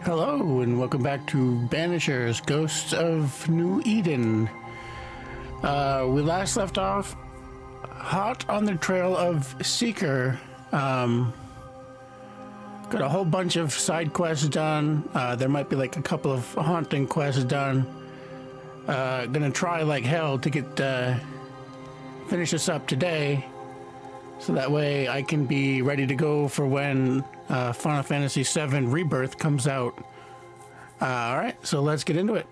Hello, and welcome back to Banishers, Ghosts of New Eden. We last left off hot on the trail of Seeker. Got a whole bunch of side quests done. There might be like a couple of haunting quests done. Gonna try like hell to get finish this up today, so that way I can be ready to go for when Final Fantasy VII Rebirth comes out. All right, so let's get into it.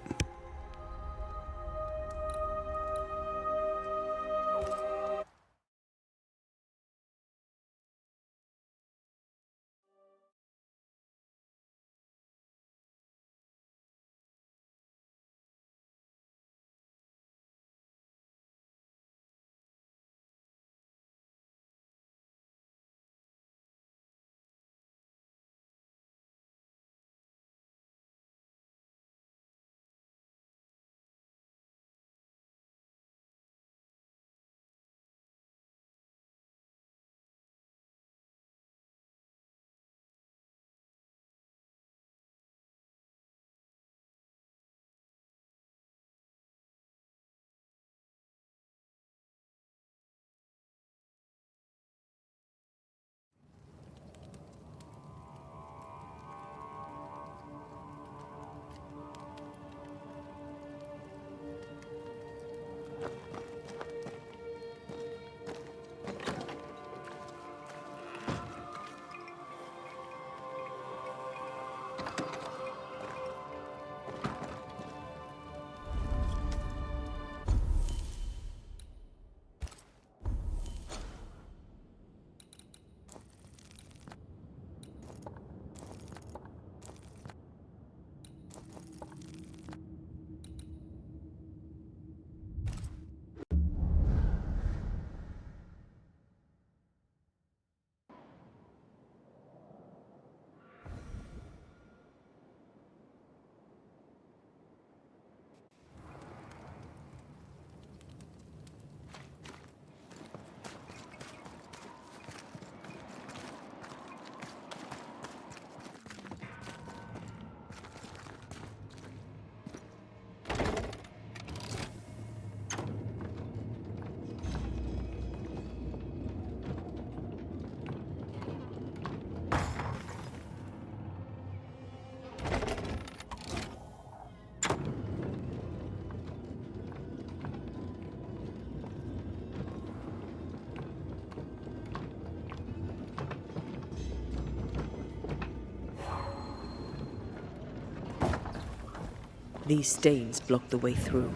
These stains block the way through,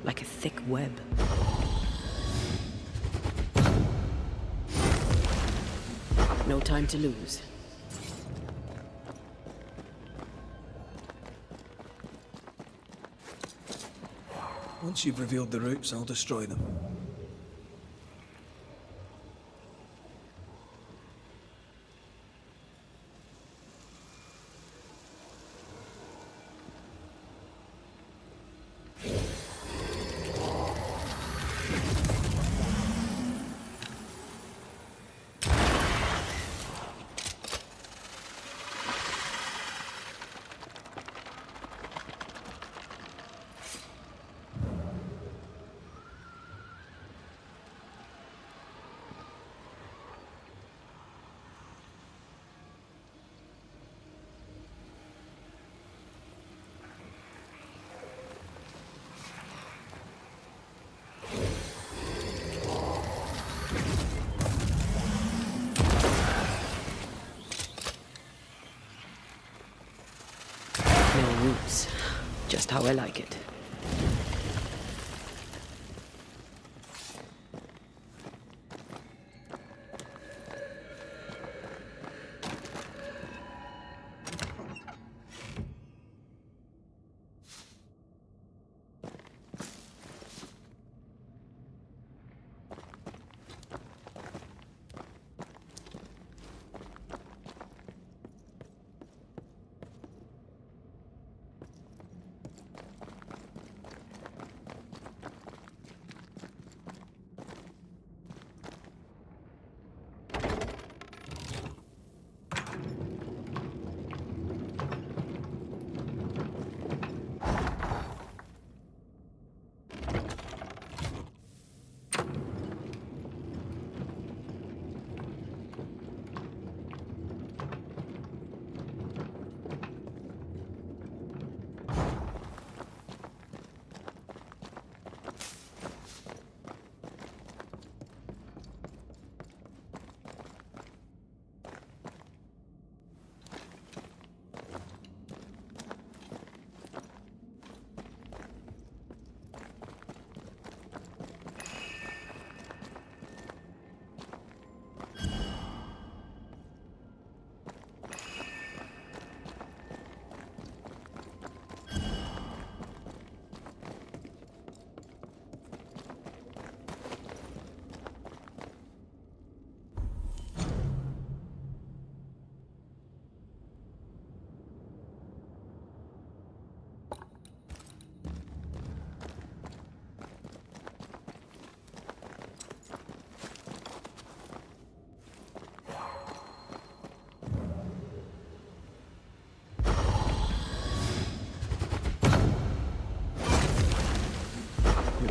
like a thick web. No time to lose. Once you've revealed the roots, I'll destroy them. No roots. Just how I like it.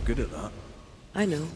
good at that. I know.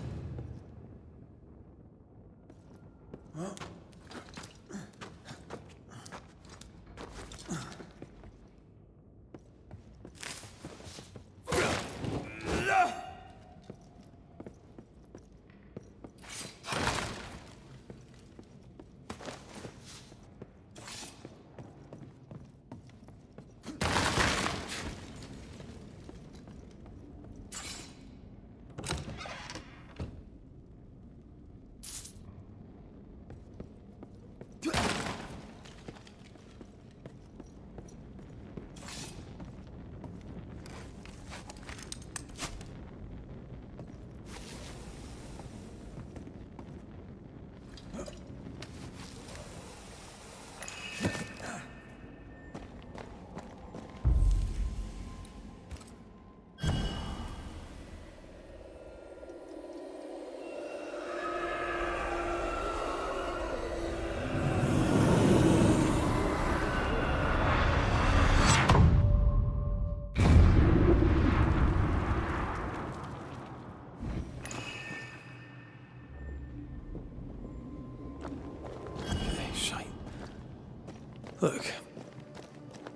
Look,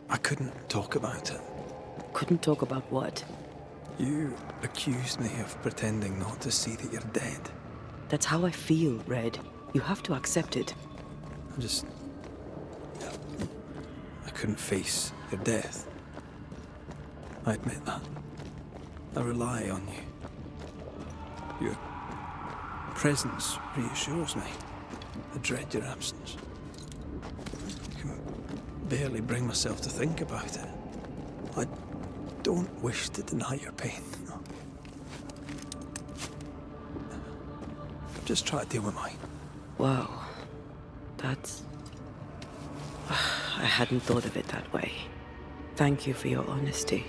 I couldn't talk about it. Couldn't talk about what? You accused me of pretending not to see that you're dead. That's how I feel, Red. You have to accept it. I couldn't face your death. I admit that. I rely on you. Your presence reassures me. I dread your absence. I can barely bring myself to think about it. I don't wish to deny your pain. Just try to deal with mine. Wow. That's... I hadn't thought of it that way. Thank you for your honesty.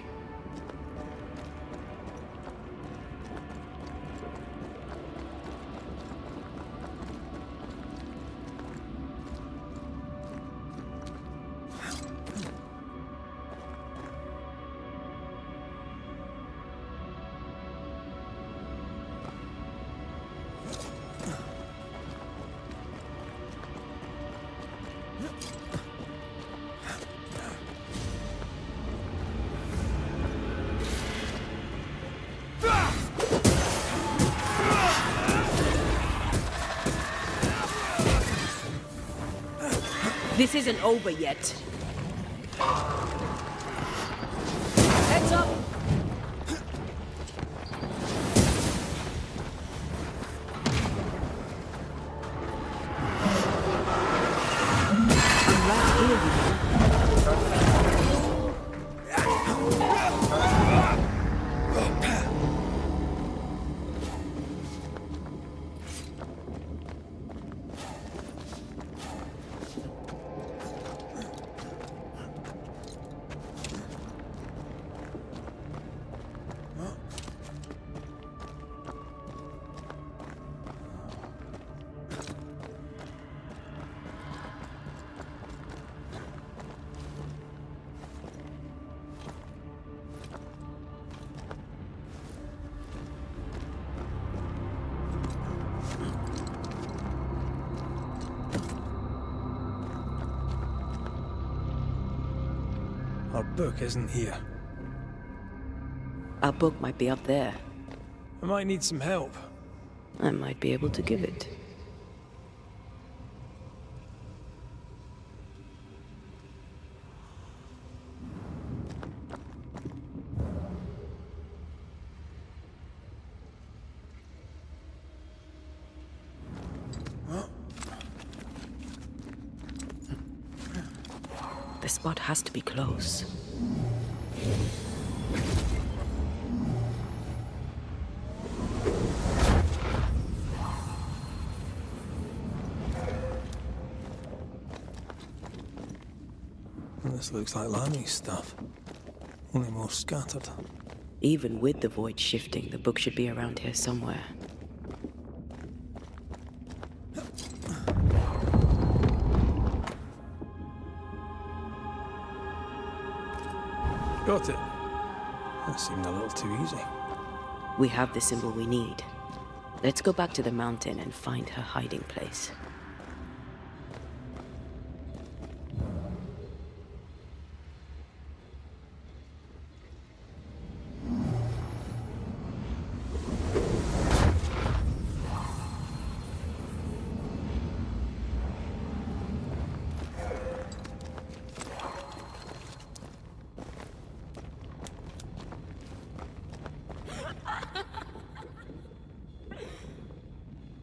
This isn't over yet. Heads up! I'm right here, you know. Our book isn't here. Our book might be up there. I might need some help. I might be able to give it. The spot has to be close. This looks like Lami's stuff. Only more scattered. Even with the void shifting, the book should be around here somewhere. Got it. That seemed a little too easy. We have the symbol we need. Let's go back to the mountain and find her hiding place.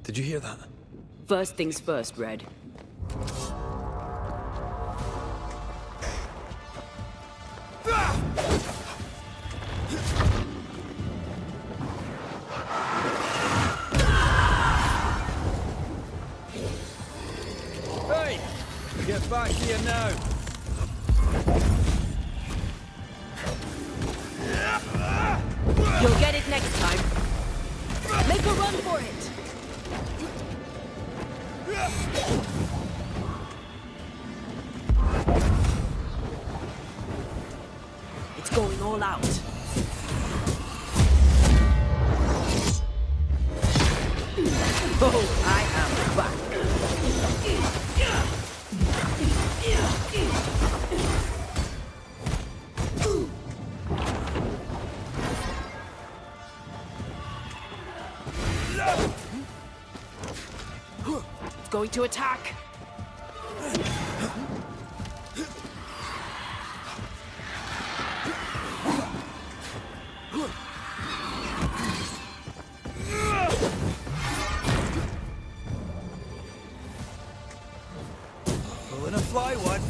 Did you hear that? First things first, Red. Hey! Get back here now! You'll get it next time. Make a run for it! It's going all out. Oh, I am back. It's going to attack. Pulling a fly one.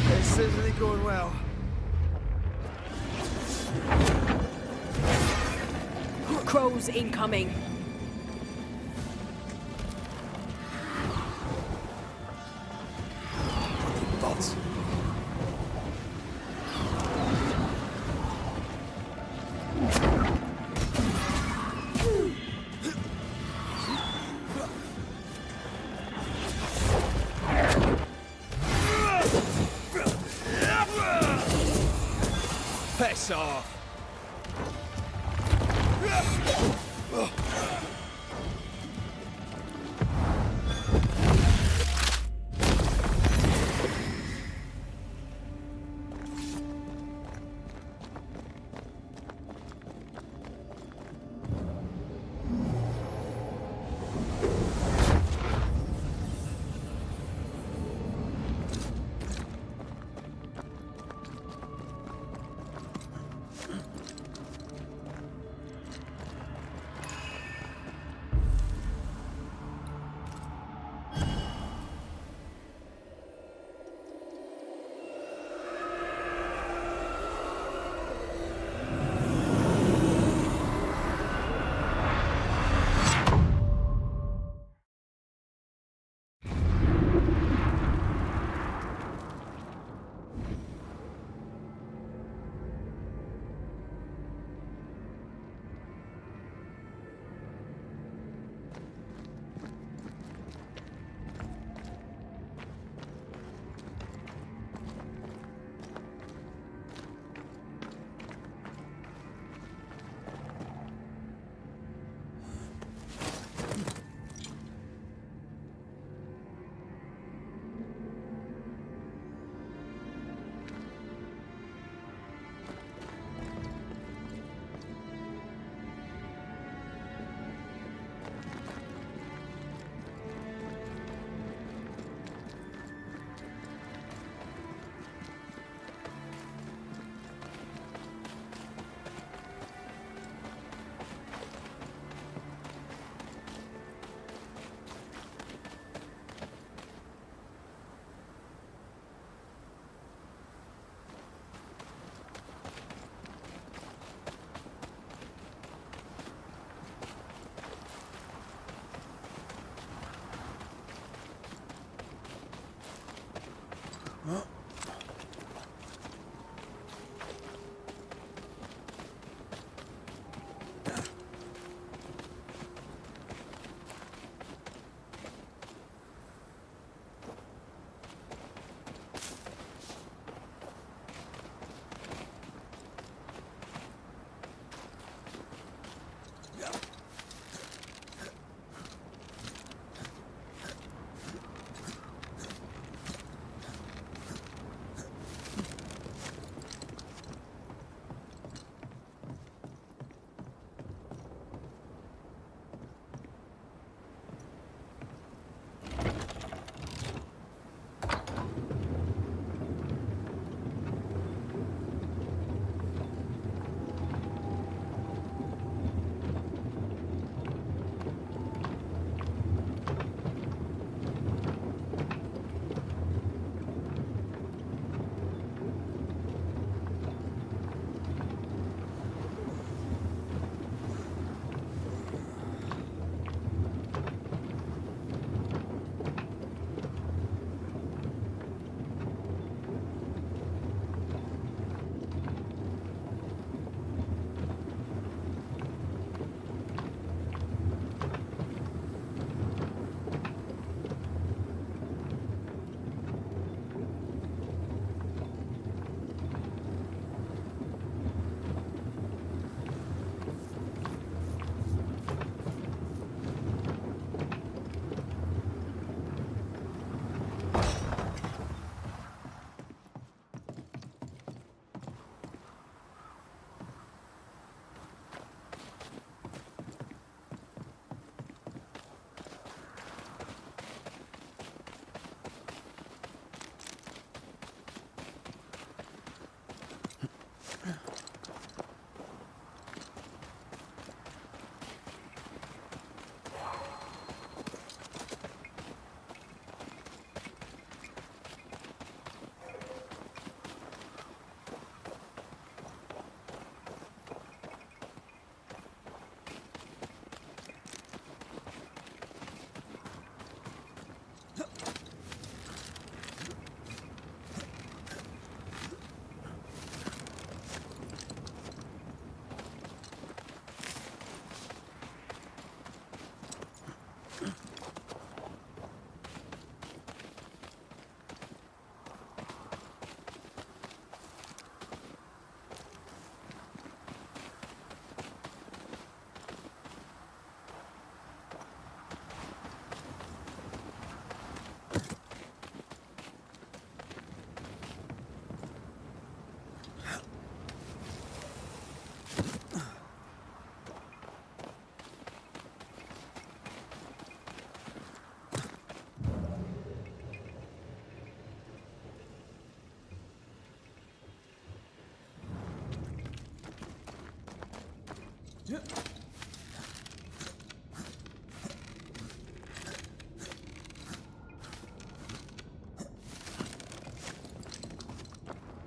This isn't going well. Crows incoming. Bots. Piss off!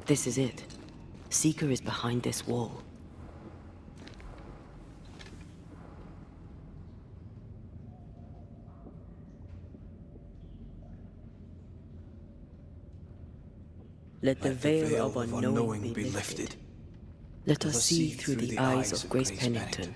This is it. Seeker is behind this wall. Let the veil of unknowing be lifted. Let us see through the eyes of Grace Pennington.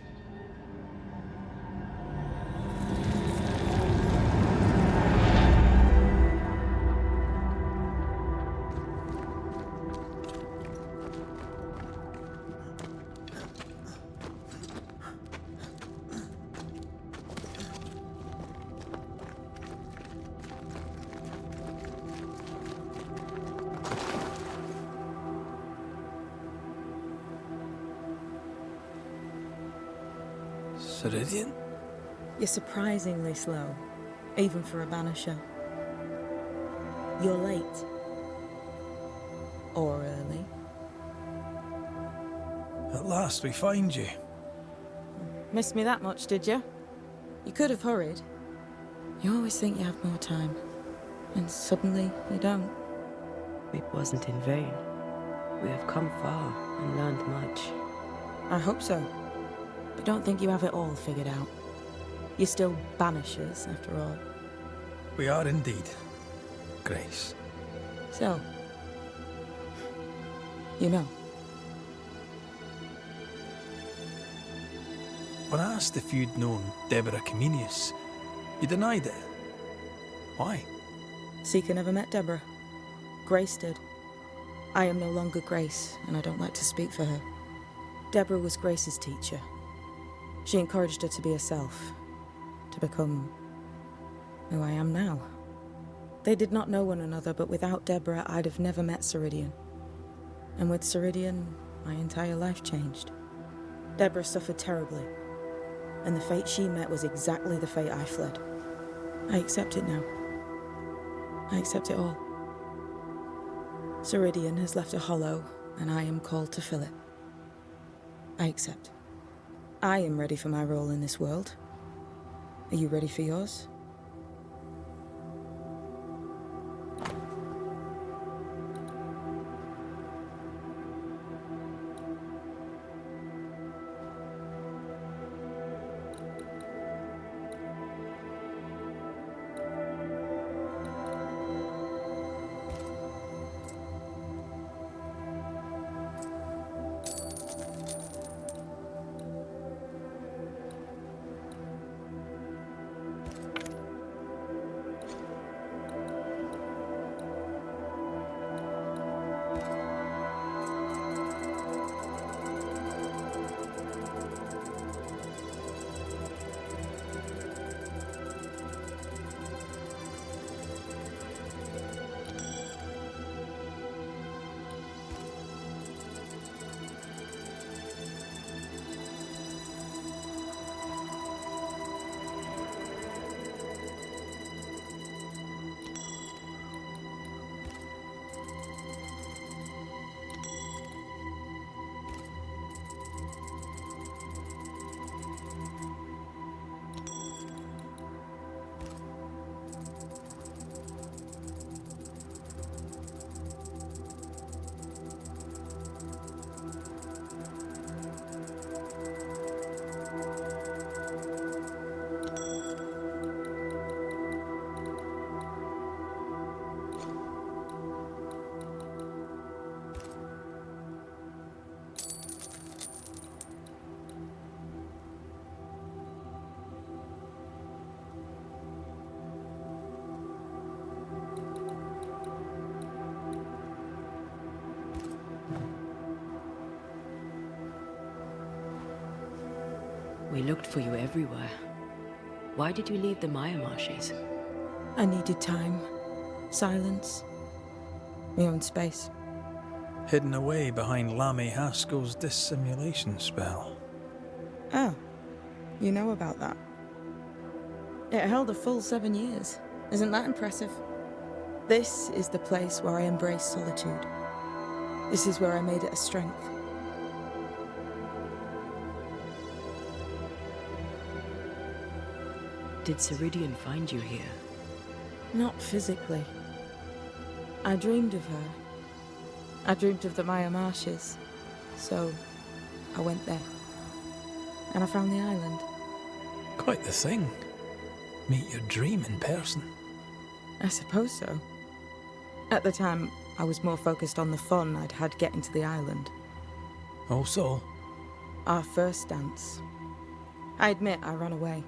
Ceridian? You're surprisingly slow, even for a Banisher. You're late. Or early. At last we find you. Missed me that much, did you? You could have hurried. You always think you have more time, and suddenly you don't. It wasn't in vain. We have come far and learned much. I hope so. But don't think you have it all figured out. You're still Banishers, after all. We are indeed, Grace. So, you know. When I asked if you'd known Deborah Comenius, you denied it. Why? Seeker never met Deborah. Grace did. I am no longer Grace, and I don't like to speak for her. Deborah was Grace's teacher. She encouraged her to be herself, to become who I am now. They did not know one another, but without Deborah, I'd have never met Ceridian. And with Ceridian, my entire life changed. Deborah suffered terribly, and the fate she met was exactly the fate I fled. I accept it now. I accept it all. Ceridian has left a hollow, and I am called to fill it. I accept. I am ready for my role in this world. Are you ready for yours? We looked for you everywhere. Why did you leave the Maya marshes? I needed time, silence, my own space. Hidden away behind Lammy Haskell's dissimulation spell. Oh, you know about that. It held a full 7 years. Isn't that impressive? This is the place where I embrace solitude. This is where I made it a strength. Did Ceridian find you here? Not physically. I dreamed of her. I dreamed of the Maya marshes. So, I went there. And I found the island. Quite the thing. Meet your dream in person. I suppose so. At the time, I was more focused on the fun I'd had getting to the island. Also, Our first dance. I admit I ran away.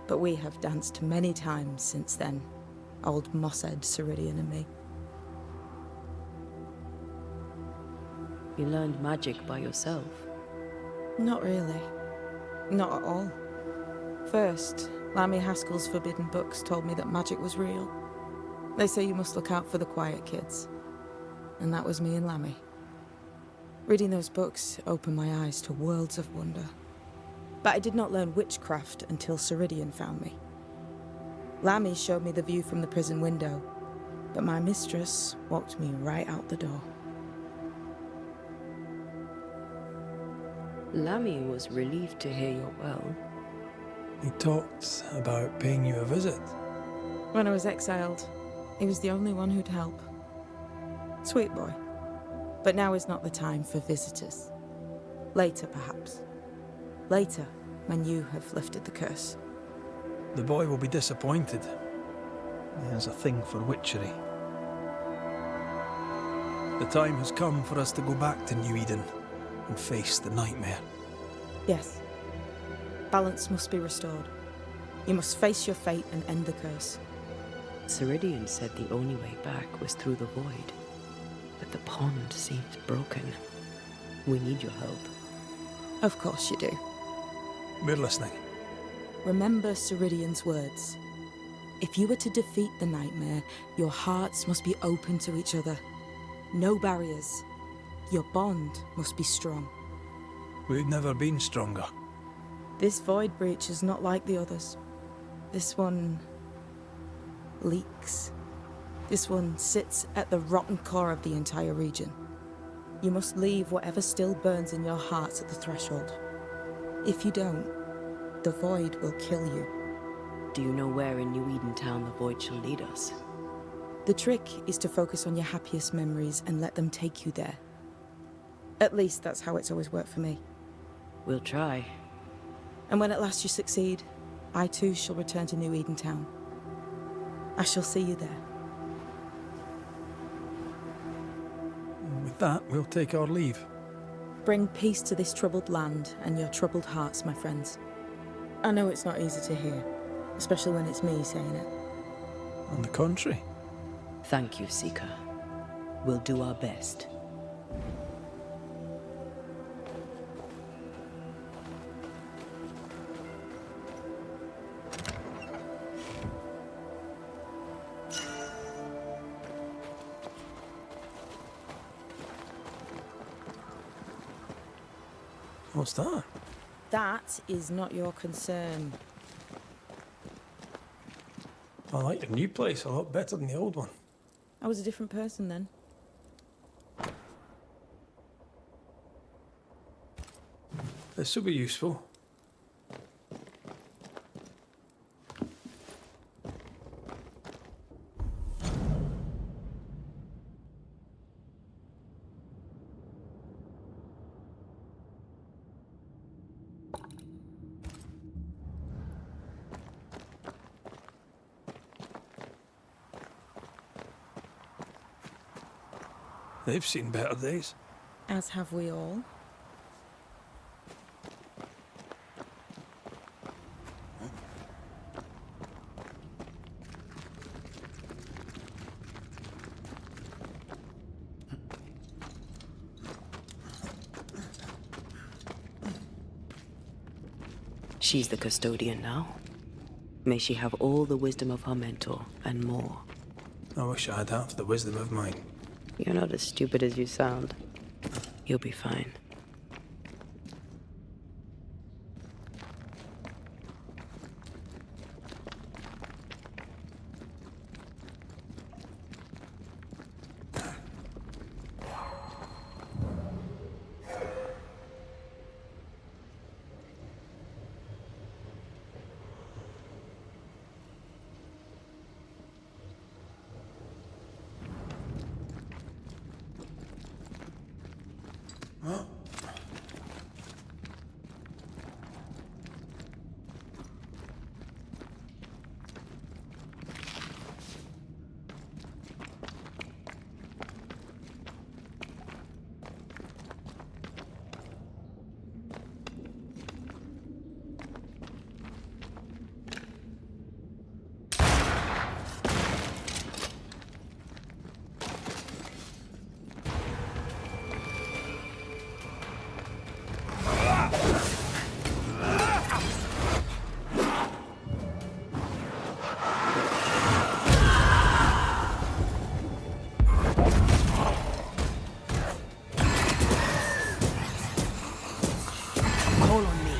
But we have danced many times since then. Old Mosshead, Ceridian and me. You learned magic by yourself. Not really. Not at all. First, Lammy Haskell's forbidden books told me that magic was real. They say you must look out for the quiet kids. And that was me and Lammy. Reading those books opened my eyes to worlds of wonder. But I did not learn witchcraft until Ceridian found me. Lammy showed me the view from the prison window, but my mistress walked me right out the door. Lammy was relieved to hear you're well. he talked about paying you a visit. When I was exiled, he was the only one who'd help. Sweet boy. But now is not the time for visitors. Later, perhaps. Later, when you have lifted the curse. The boy will be disappointed. He has a thing for witchery. The time has come for us to go back to New Eden and face the nightmare. Yes. Balance must be restored. You must face your fate and end the curse. Ceridian said the only way back was through the void. But the pond seems broken. We need your help. Of course you do. We're listening. Remember Ceridian's words. If you were to defeat the nightmare, your hearts must be open to each other. No barriers. Your bond must be strong. We've never been stronger. This void breach is not like the others. This one leaks. This one sits at the rotten core of the entire region. You must leave whatever still burns in your hearts at the threshold. If you don't, the void will kill you. Do you know where in New Eden Town the void shall lead us? The trick is to focus on your happiest memories and let them take you there. At least that's how it's always worked for me. We'll try. And when at last you succeed, I too shall return to New Eden Town. I shall see you there. With that, we'll take our leave. Bring peace to this troubled land and your troubled hearts, my friends. I know it's not easy to hear, especially when it's me saying it. On the contrary. Thank you, Seeker. We'll do our best. What's that? That is not your concern. I like your new place a lot better than the old one. I was a different person then. This will be useful. They've seen better days. As have we all. She's the custodian now. May she have all the wisdom of her mentor, and more. I wish I had half the wisdom of mine. You're not as stupid as you sound. You'll be fine. Call on me.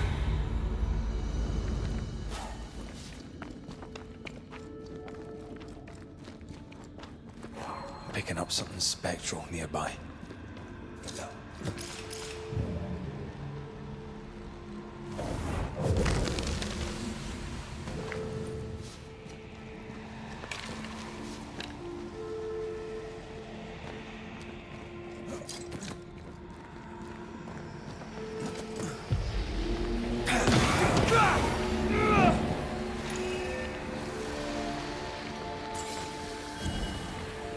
Picking up something spectral nearby.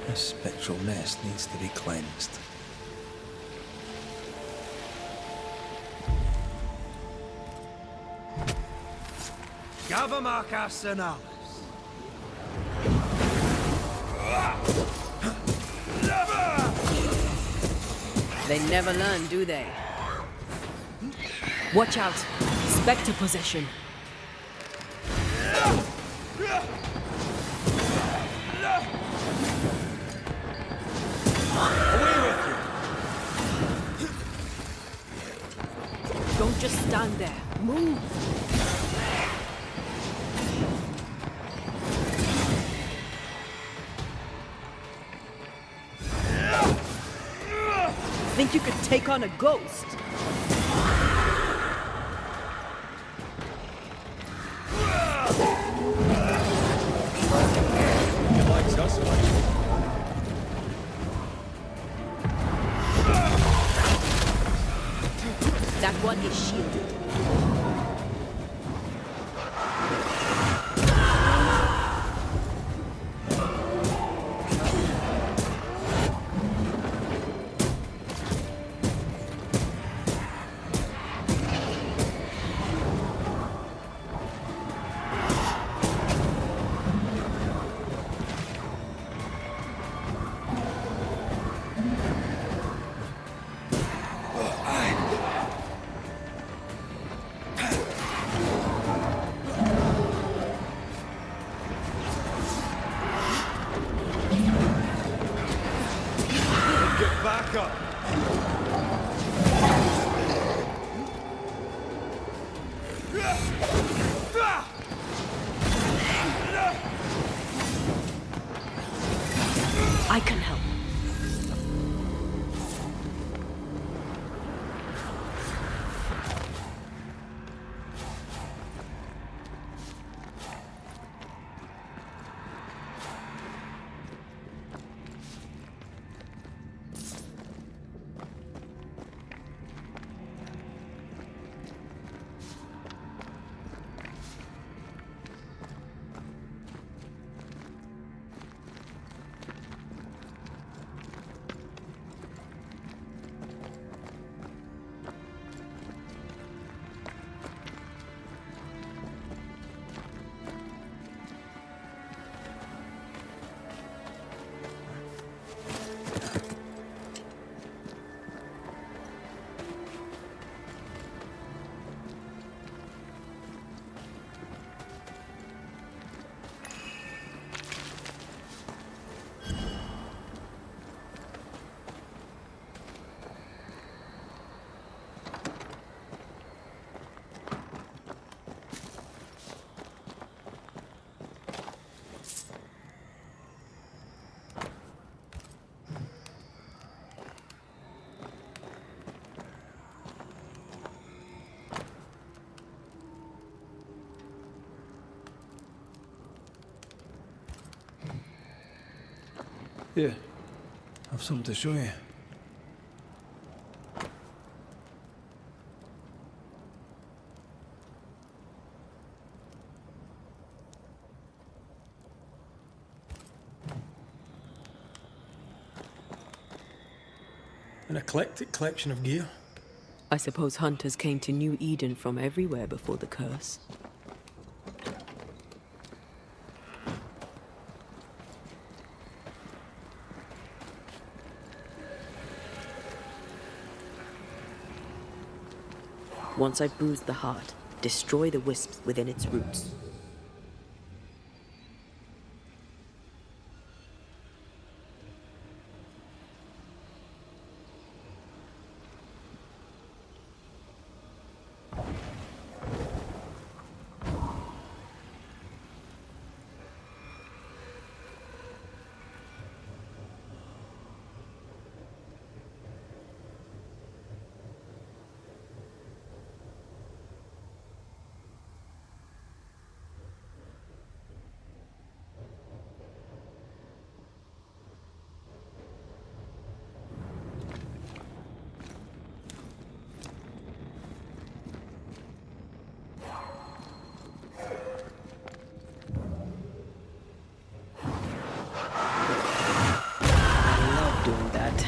This spectral nest needs to be cleansed. Gavamarca Senalis. They never learn, do they? Watch out! Spectre possession. Don't just stand there. Move! Think you could take on a ghost? He likes us much. That one is shielded. Get back up. I can help. Here, I've something to show you. An eclectic collection of gear. I suppose hunters came to New Eden from everywhere before the curse. Once I bruise the heart, destroy the wisps within its roots. Doing that.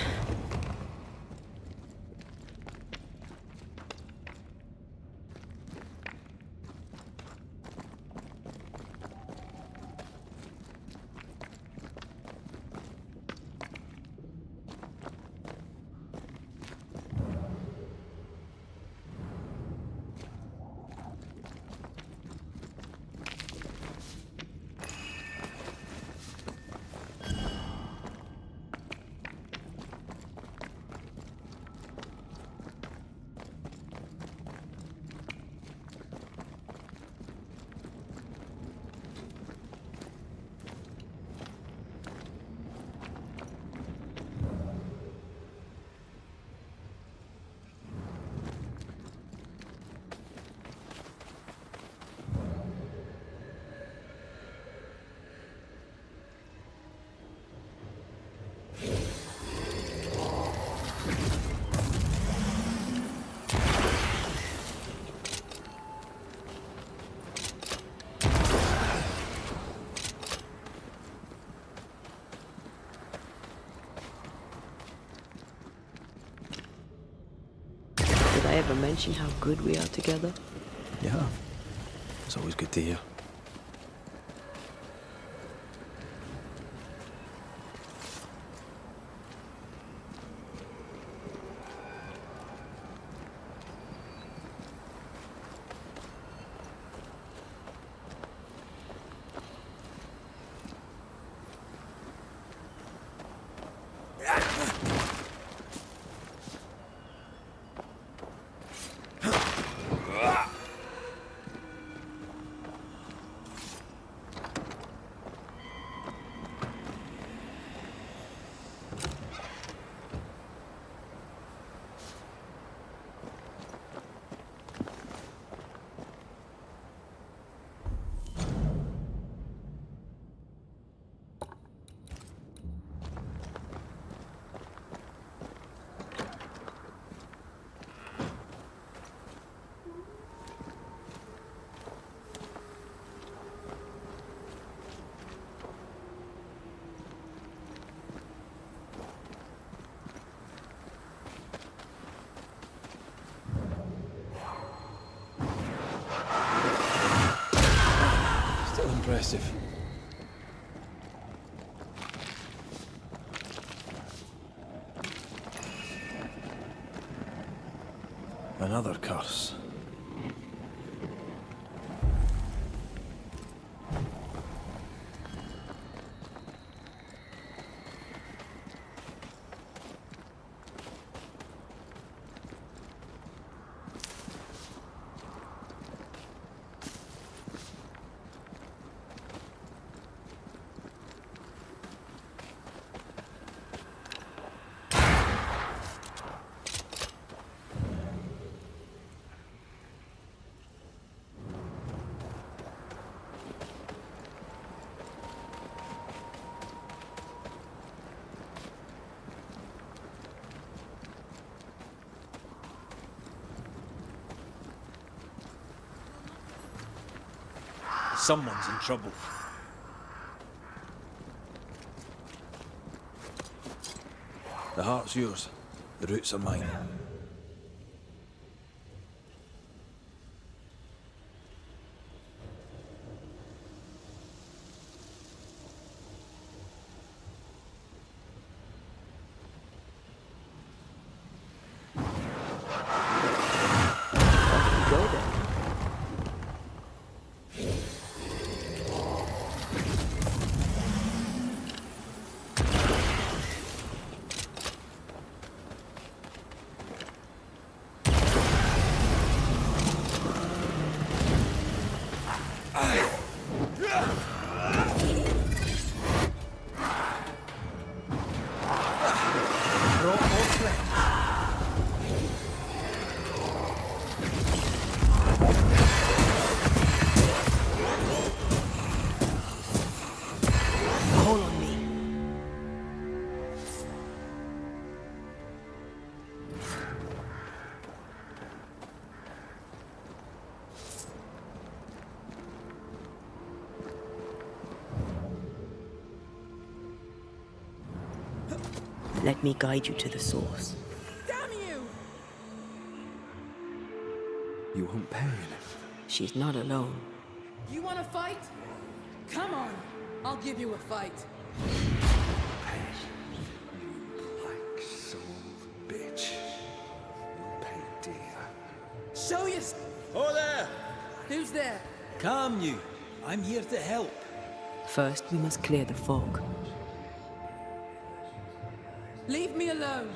Did I ever mention how good we are together? Yeah. It's always good to hear. Still impressive. Another curse. Someone's in trouble. The heart's yours. The roots are mine. Go then. Call on me. Let me guide you to the source. Damn you! You want pain? She's not alone. You want to fight? Come on, I'll give you a fight. Black soul bitch. You'll pay dear. Show you. Oh there! Who's there? Calm you. I'm here to help. First, we must clear the fog. Leave me alone.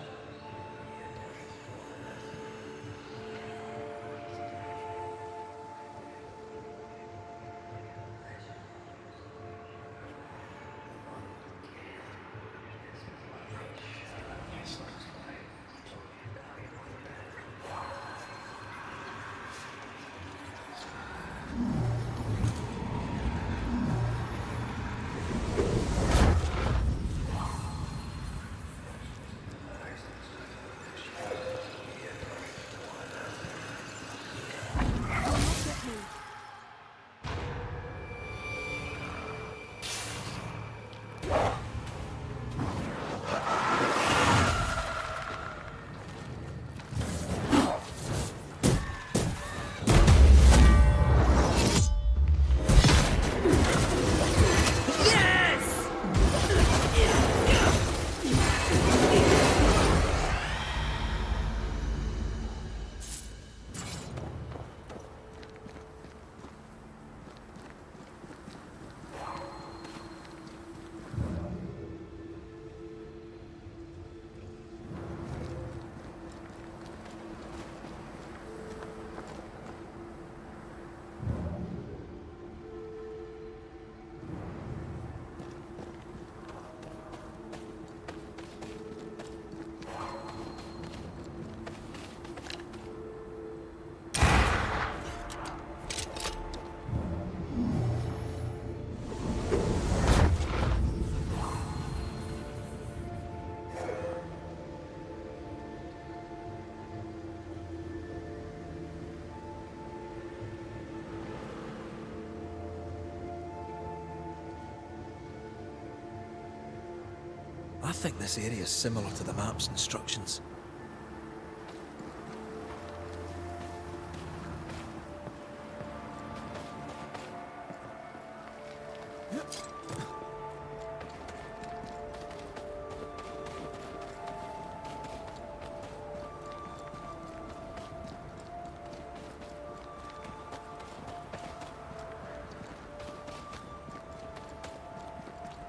I think this area is similar to the map's instructions.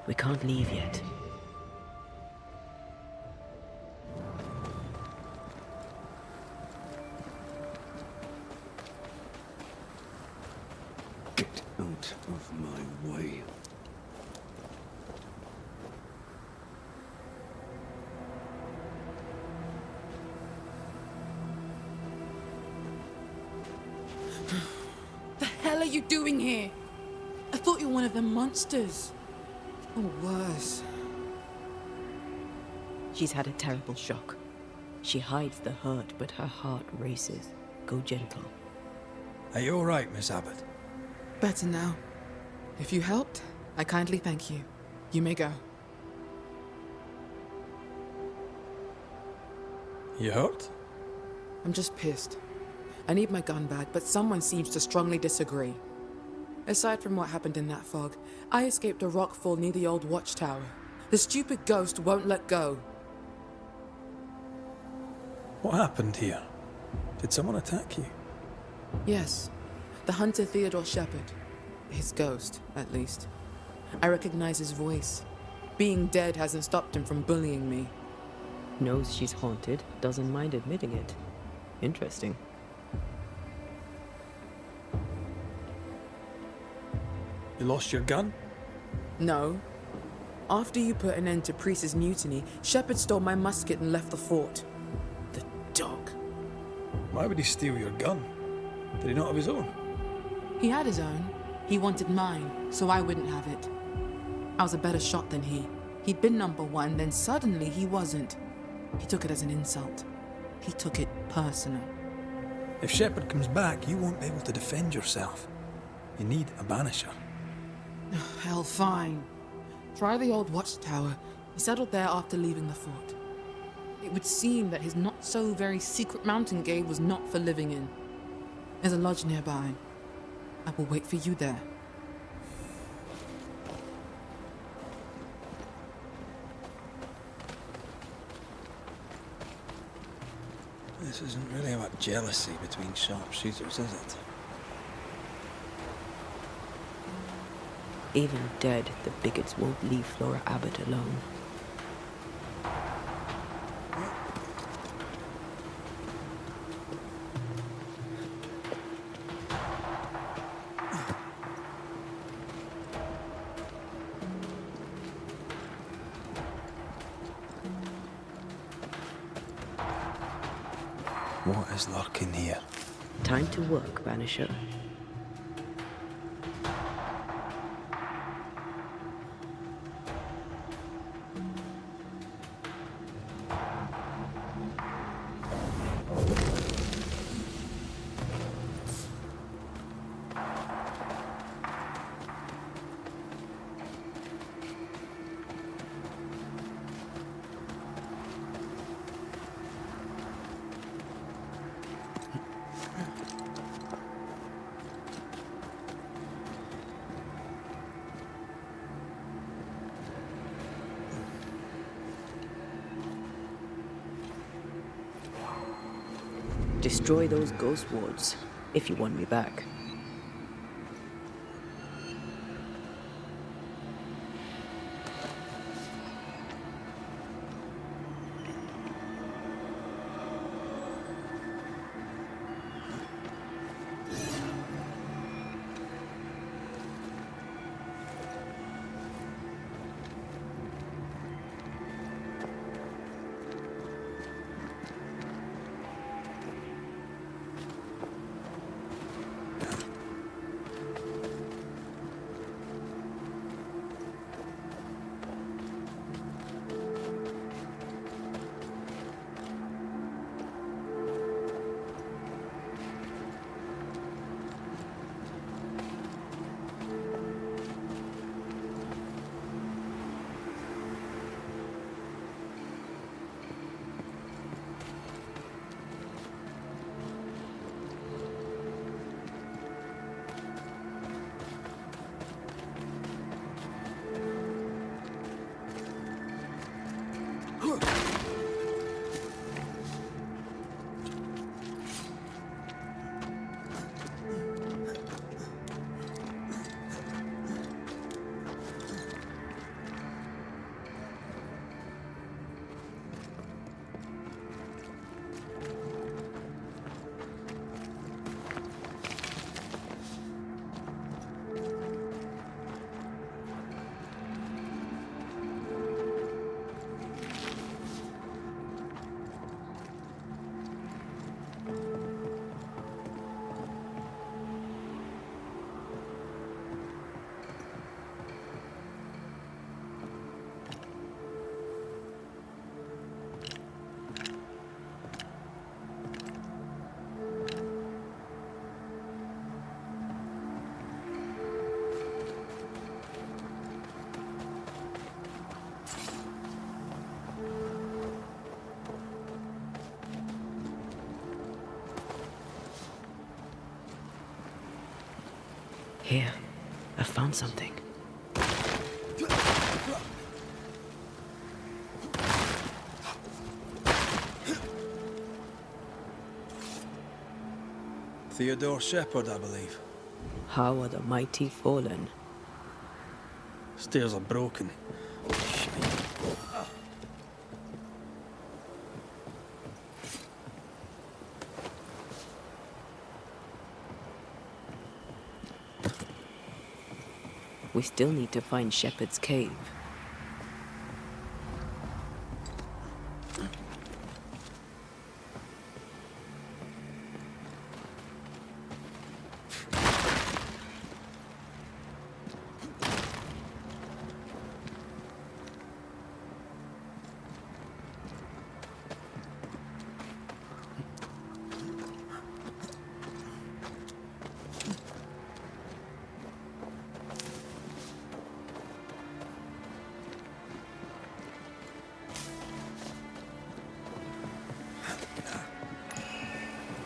We can't leave yet. Get out of my way. The hell are you doing here? I thought you were one of the monsters. Or worse. She's had a terrible shock. She hides the hurt, but her heart races. Go gentle. Are you all right, Miss Abbott? Better now. If you helped, I kindly thank you. You may go. You hurt? I'm just pissed. I need my gun back, but someone seems to strongly disagree. Aside from what happened in that fog, I escaped a rockfall near the old watchtower. The stupid ghost won't let go. What happened here? Did someone attack you? Yes, the hunter Theodore Shepherd. His ghost, at least. I recognize his voice. Being dead hasn't stopped him from bullying me. Knows she's haunted, doesn't mind admitting it. Interesting. You lost your gun? No. After you put an end to Priest's mutiny, Shepherd stole my musket and left the fort. The dog. Why would he steal your gun? Did he not have his own? He had his own. He wanted mine, so I wouldn't have it. I was a better shot than he. He'd been number one, then suddenly he wasn't. He took it as an insult. He took it personal. If Shepherd comes back, you won't be able to defend yourself. You need a banisher. Hell, fine. Try the old watchtower. He settled there after leaving the fort. It would seem that his not-so-very secret mountain cave was not for living in. There's a lodge nearby. I will wait for you there. This isn't really about jealousy between sharpshooters, is it? Even dead, the bigots won't leave Flora Abbott alone. What is lurking here? Time to work, Banisher. Destroy those ghost wards, if you want me back. Here, I found something. Theodore Shepherd, I believe. How are the mighty fallen? Stairs are broken. We still need to find Shepherd's cave.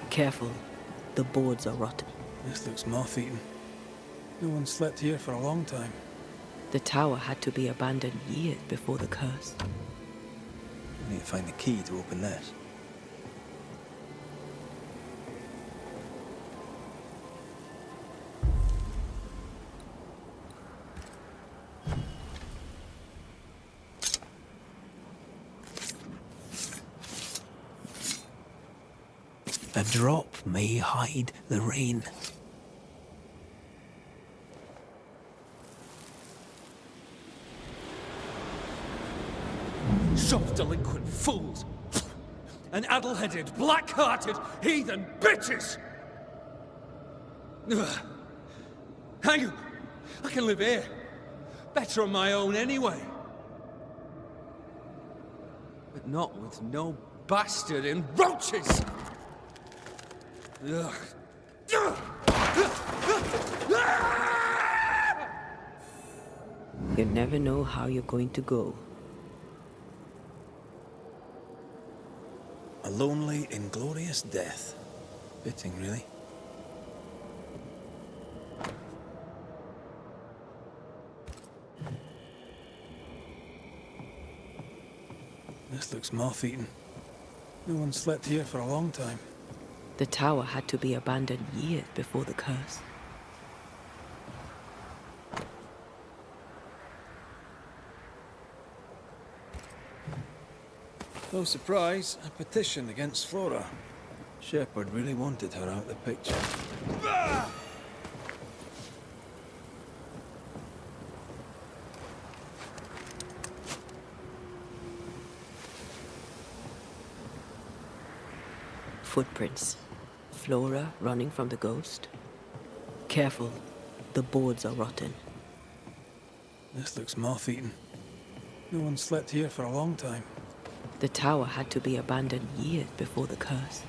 Careful, the boards are rotten. This looks moth-eaten. No one slept here for a long time. The tower had to be abandoned years before the curse. We need to find the key to open this. A drop may hide the rain. Soft delinquent fools! And addle-headed, black-hearted, heathen bitches! Ugh. Hang on! I can live here. Better on my own anyway. But not with no bastard and roaches! Ugh. You never know how you're going to go. A lonely, inglorious death. Fitting, really. This looks moth-eaten. No one slept here for a long time. The tower had to be abandoned years before the curse. No surprise, a petition against Flora. Shepherd really wanted her out of the picture. Footprints. Flora running from the ghost. Careful, the boards are rotten. This looks moth-eaten. No one slept here for a long time. The tower had to be abandoned years before the curse.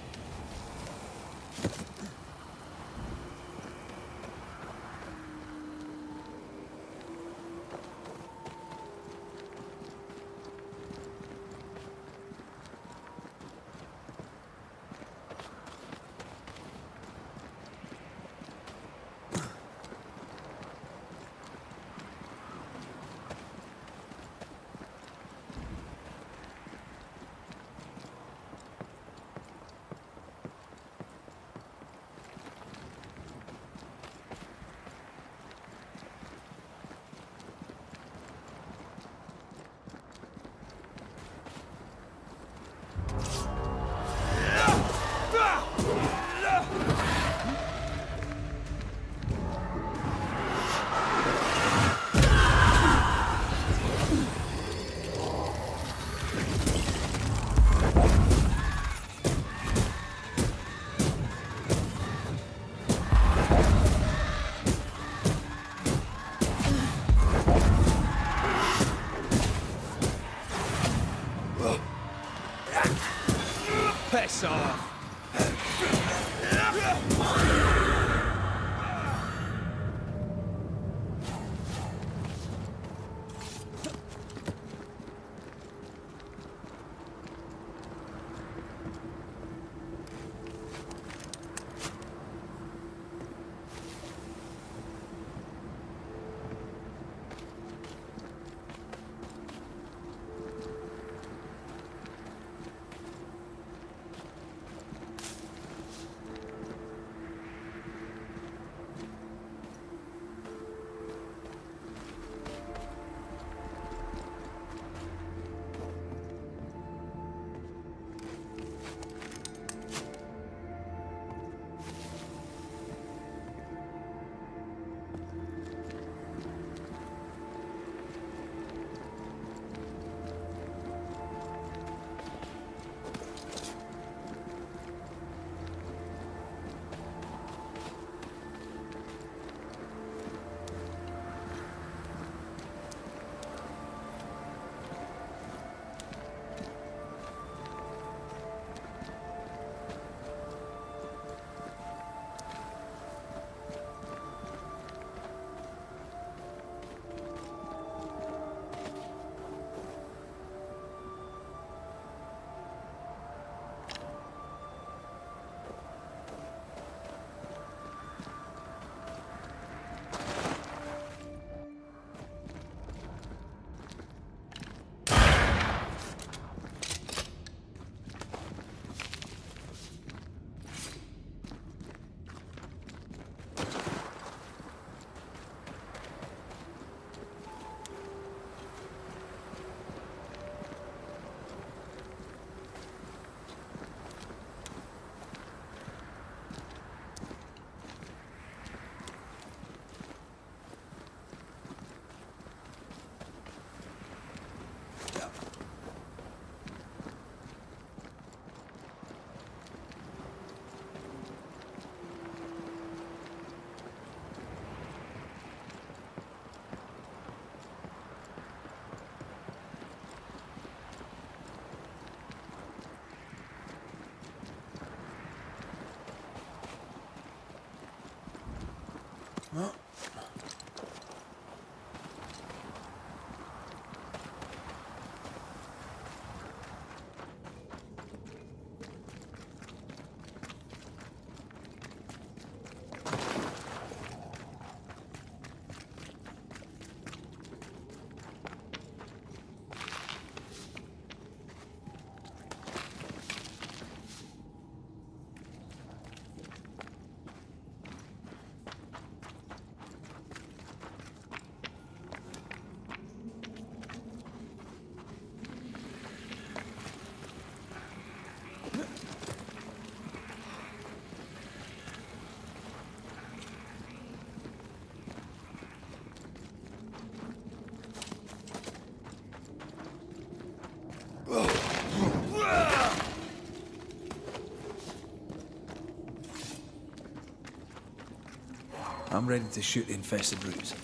I'm ready to shoot the infested bruise,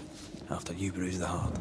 after you bruise the heart.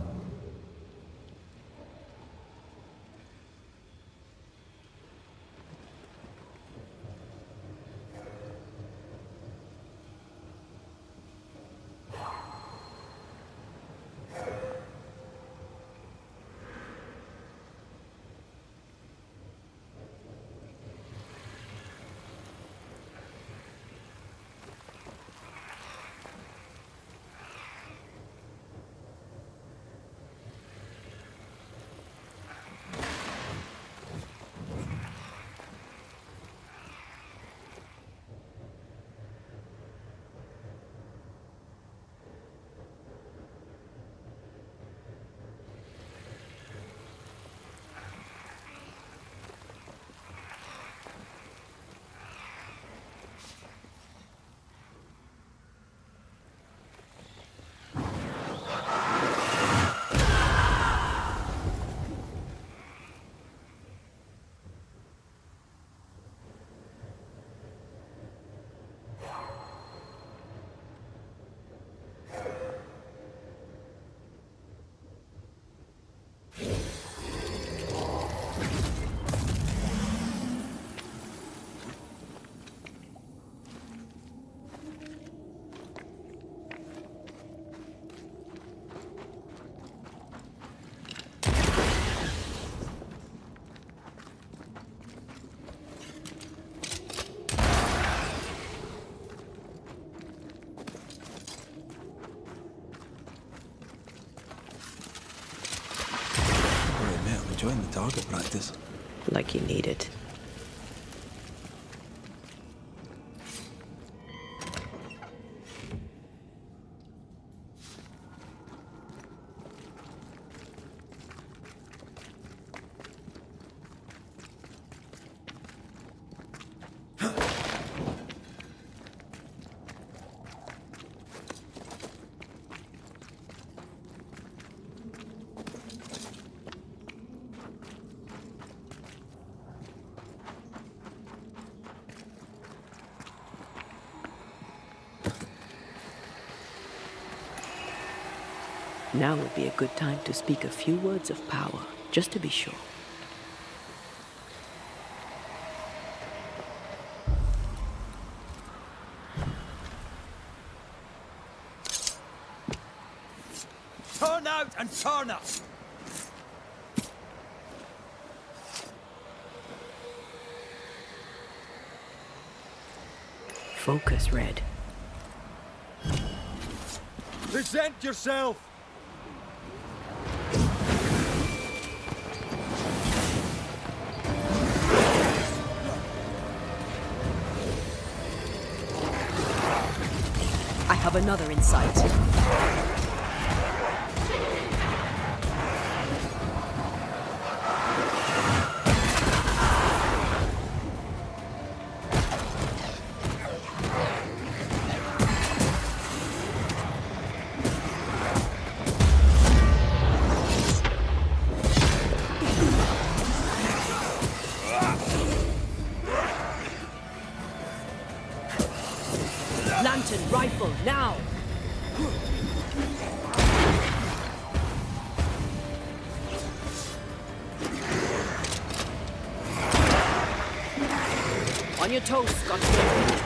Enjoying the target practice. Like you need it. Now would be a good time to speak a few words of power, just to be sure. Turn out and turn up! Focus, Red. Present yourself! I have another in sight. Lantern rifle, now! On your toes, Scotland.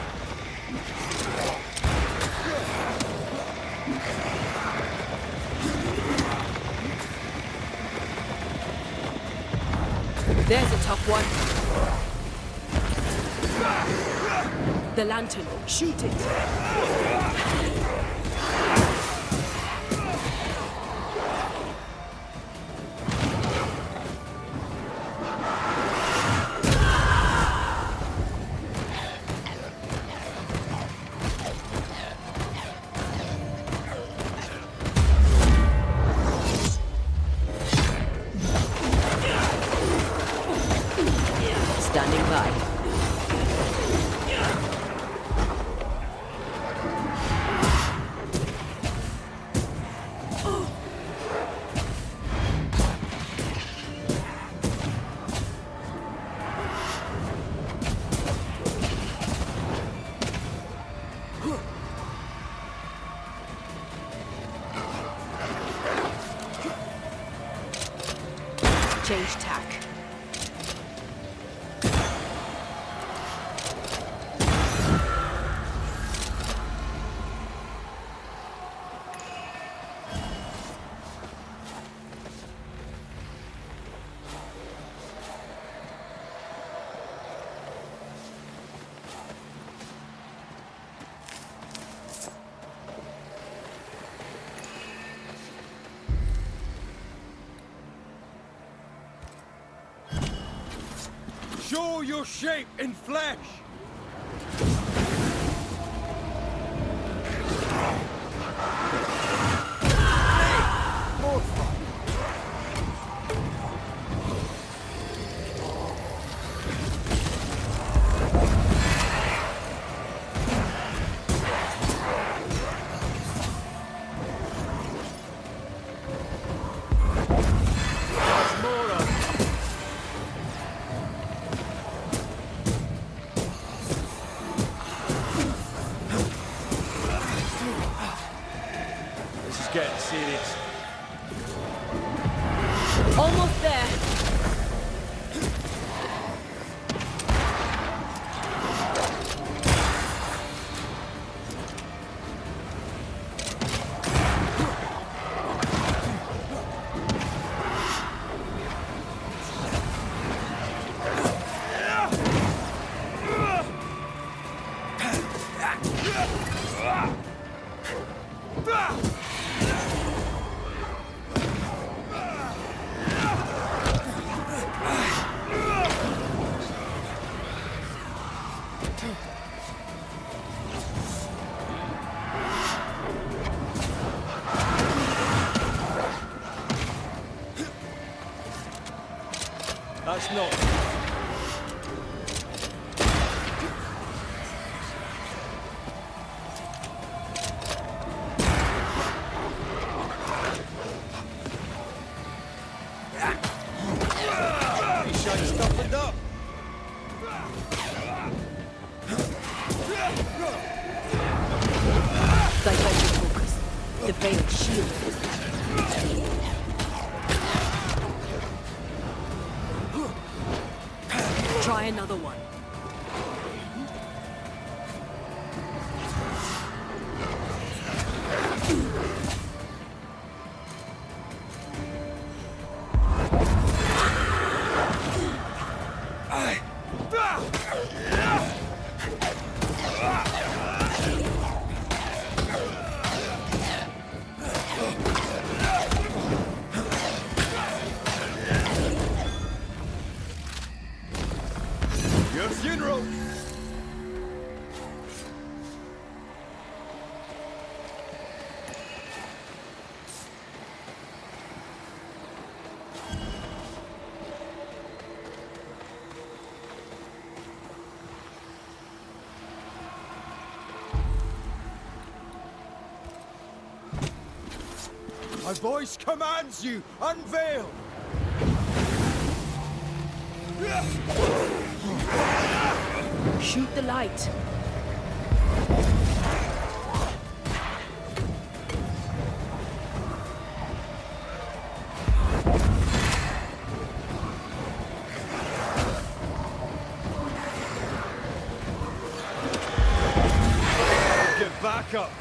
There's a tough one. The lantern. Shoot it. Standing by. Change tack. Show your shape in flesh! Getting serious. Almost there. That's not. He shot stuff up. Divergent focus. The veiled shield. Try another one. Your funeral! My voice commands you, unveil! Shoot the light. Get back up!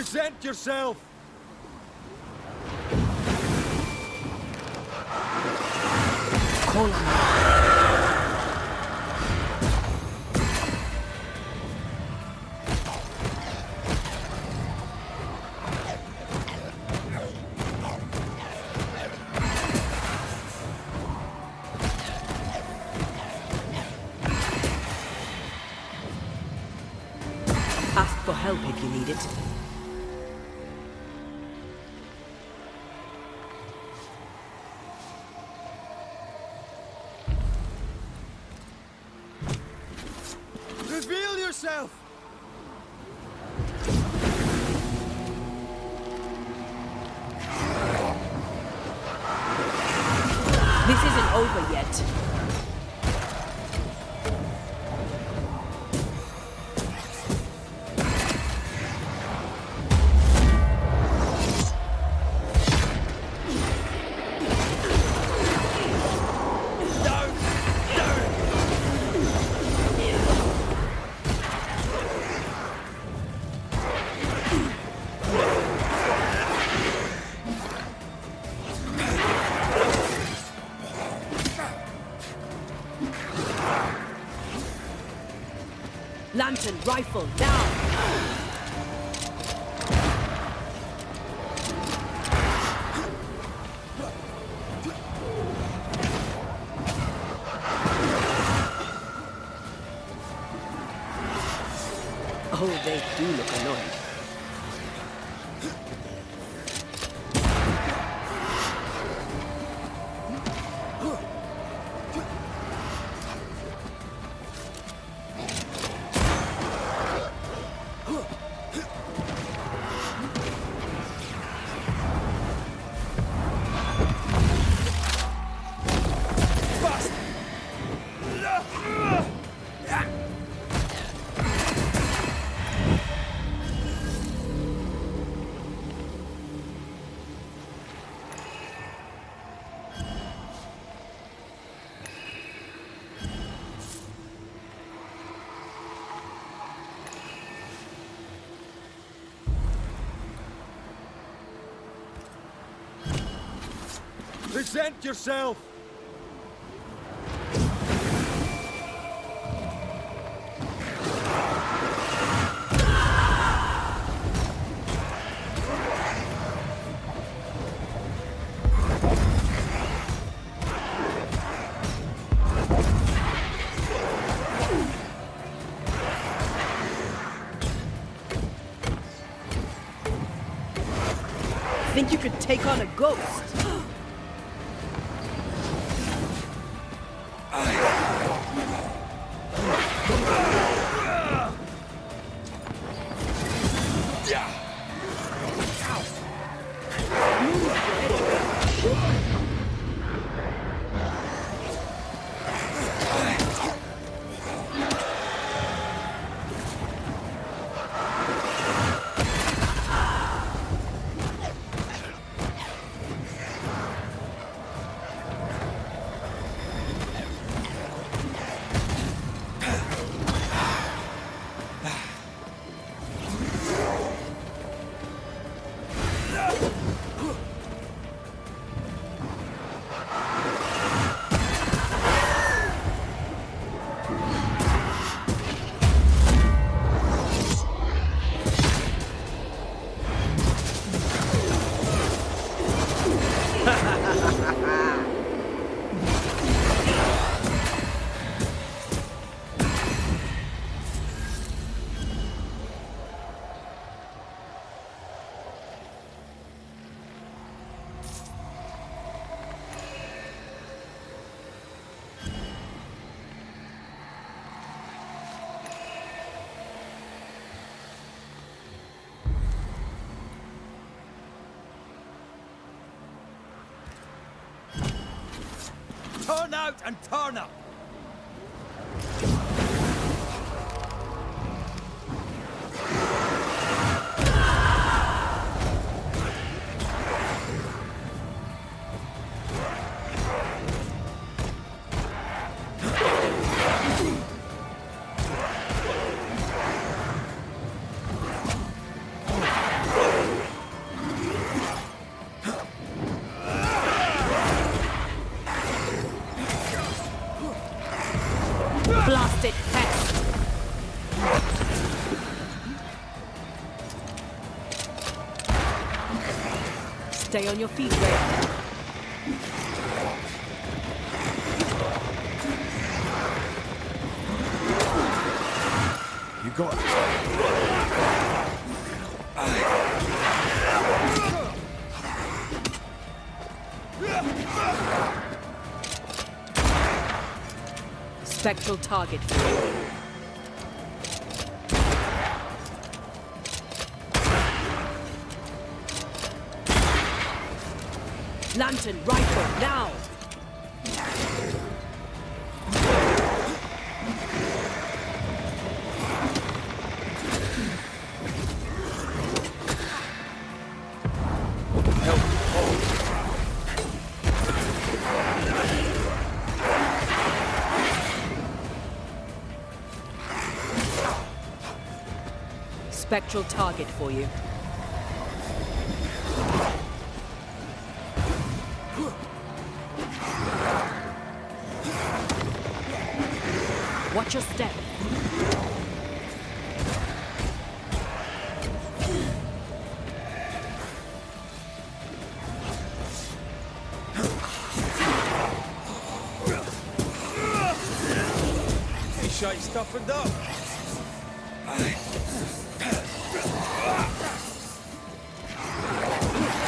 Present yourself! Call on me. Ask for help if you need it. Reveal yourself! This isn't over yet. Lantern, rifle, down! Oh, they do look annoyed. Present yourself! Think you could take on a ghost? Turn out and turn up! Stay on your feet, Ray. You got it. Spectral target. Lantern rifle, now! Spectral target for you. Watch your step. Hey, shite stuff and up.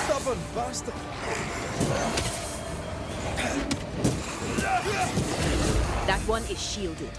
Stubborn bastard. That one is shielded.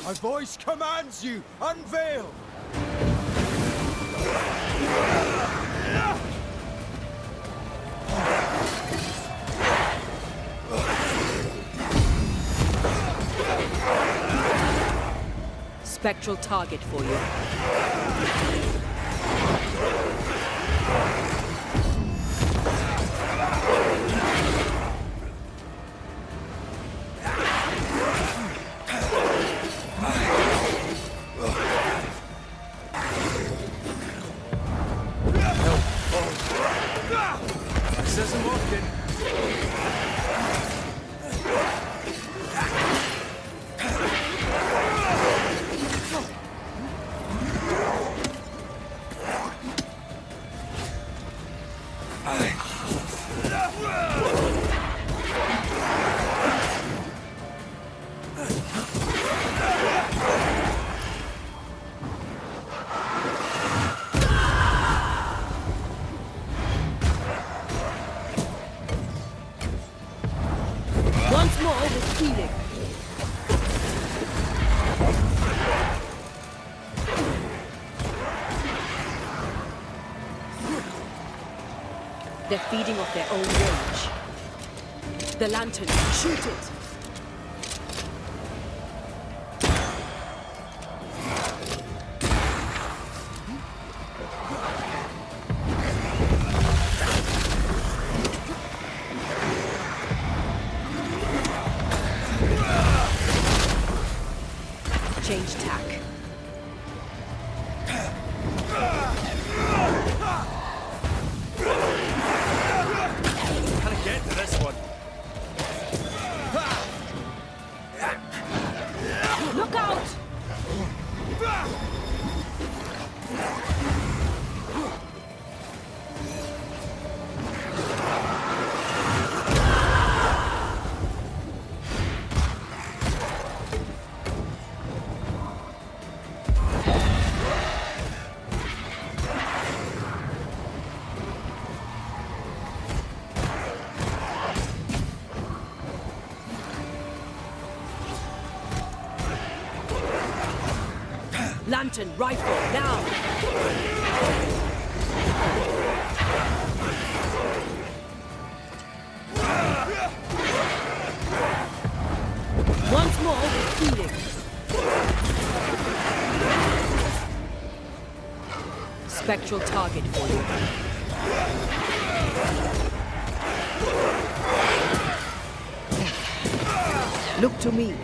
My voice commands you! Unveil! Spectral target for you. This isn't working. Once more with healing. They're feeding off their own rage. The lantern, shoot it! Change tack. Can I get to this one? Look out! Lantern rifle, now! Once more with healing. Spectral target for you. Look to me.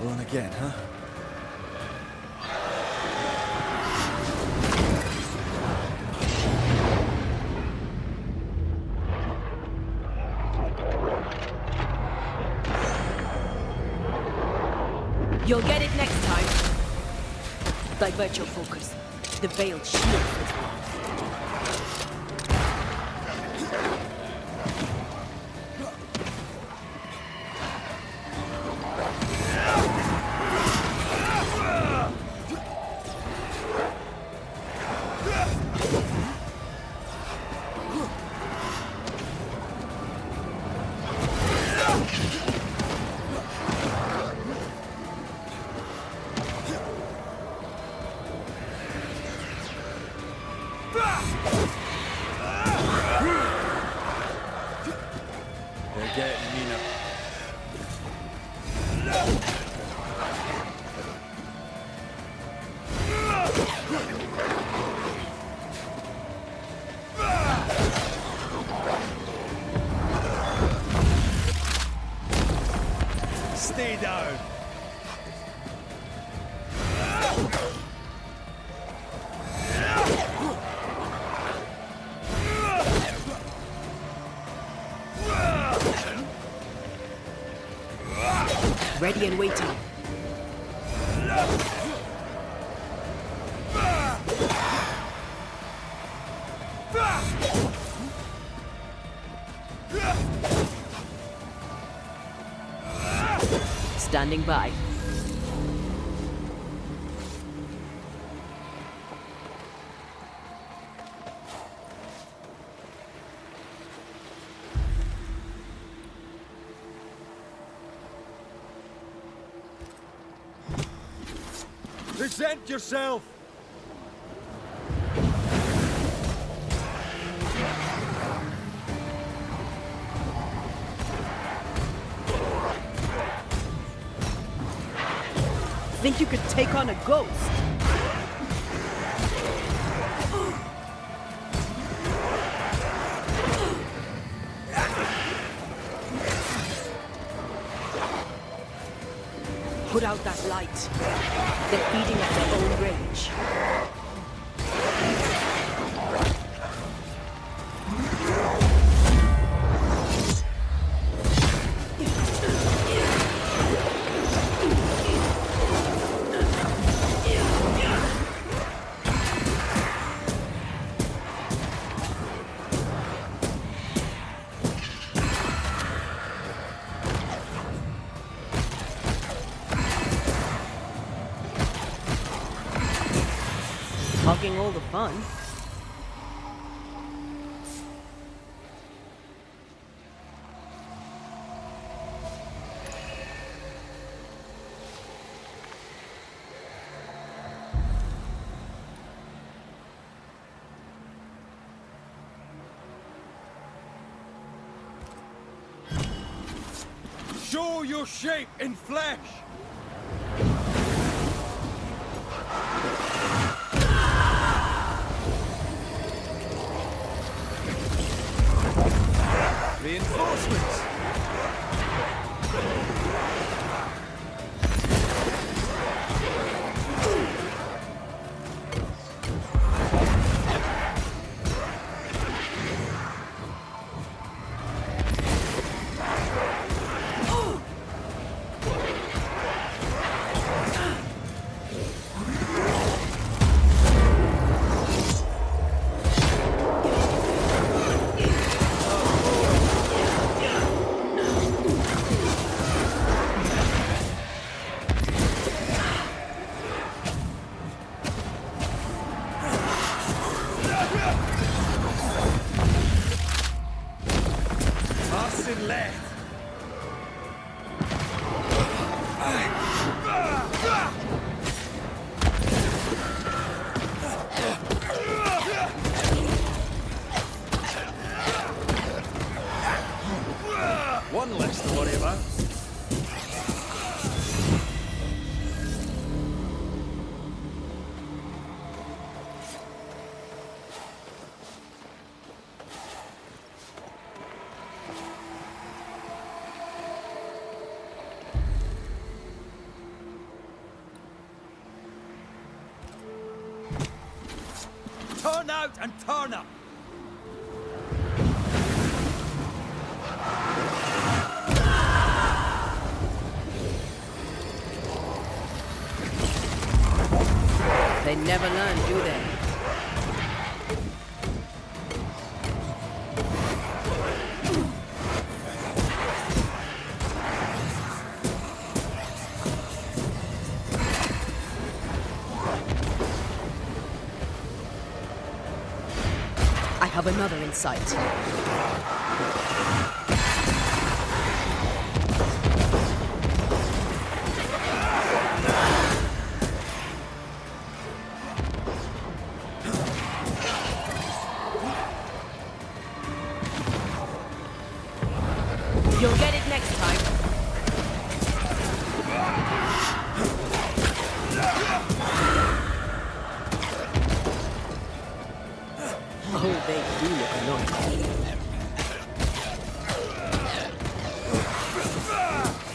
On again, huh? You'll get it next time. Divert your focus. The veiled shield is wrong. They're getting me now. Stay down. Ready and waiting. Standing by. Present yourself! Think you could take on a ghost? Put out that light. They're feeding off their own rage. Hogging all the fun. Show your shape in flesh! Reinforcements! Passing left! One less to worry about. Turn out and turn up! They never learn, do they? I have another in sight. You'll get it next time. Oh, they do look annoying.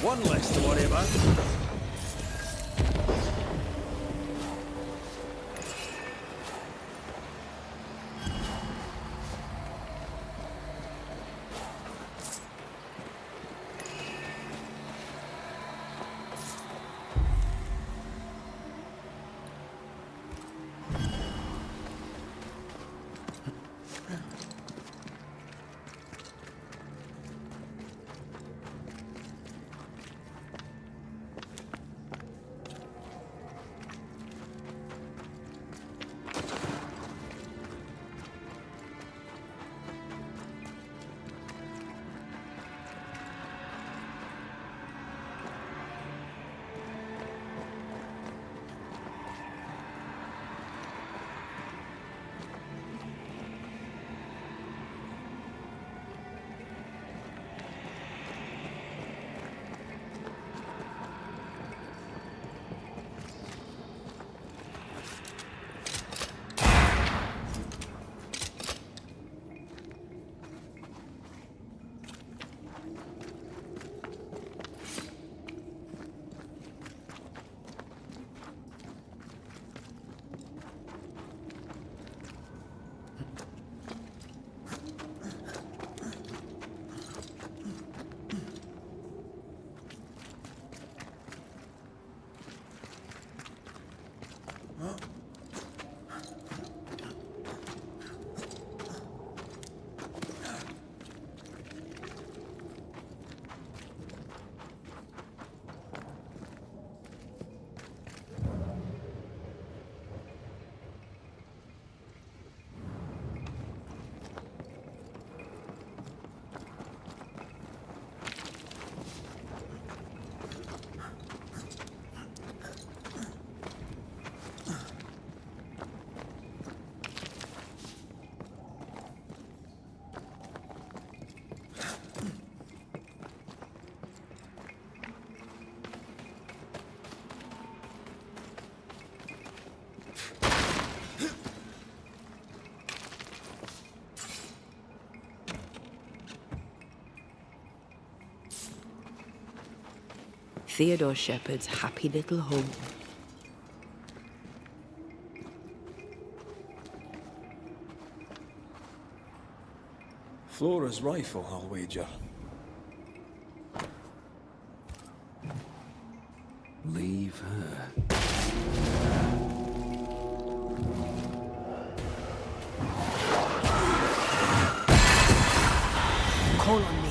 One less to worry about. Theodore Shepherd's happy little home. Flora's rifle, I'll wager. Leave her. Call on me.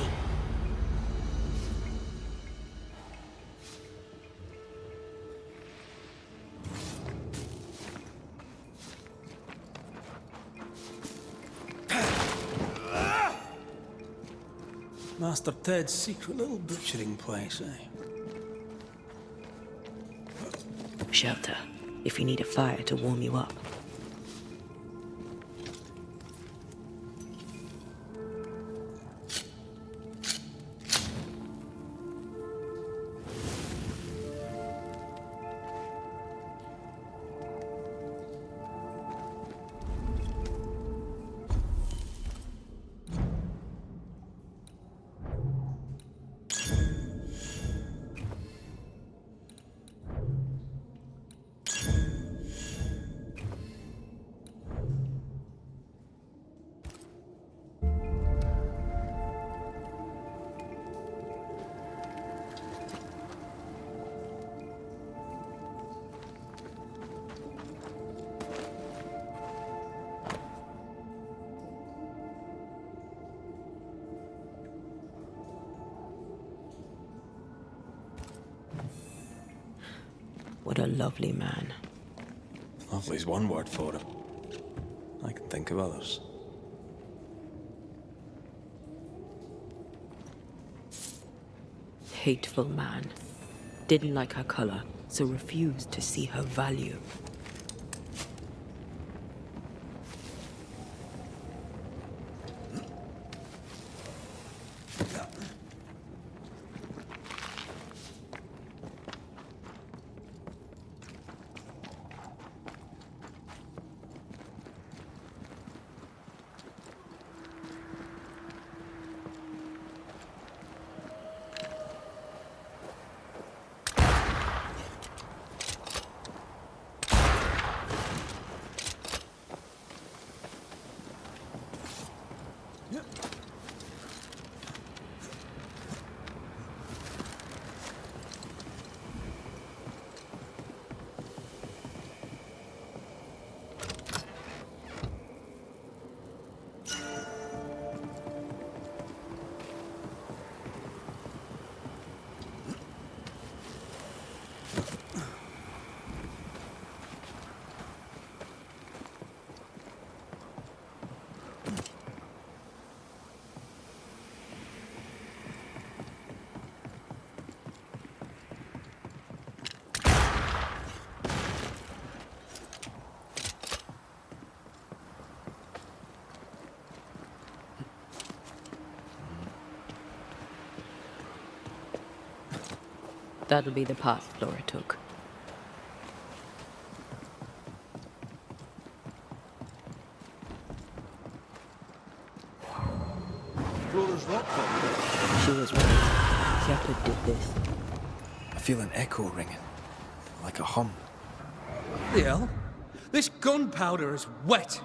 Master Ted's secret little butchering place, eh? Shelter, if you need a fire to warm you up. What a lovely man. Lovely's one word for him. I can think of others. Hateful man. Didn't like her color, so refused to see her value. That'll be the path Flora took. Flora's rock. She was right. Shepard did this. I feel an echo ringing, like a hum. The hell? This gunpowder is wet.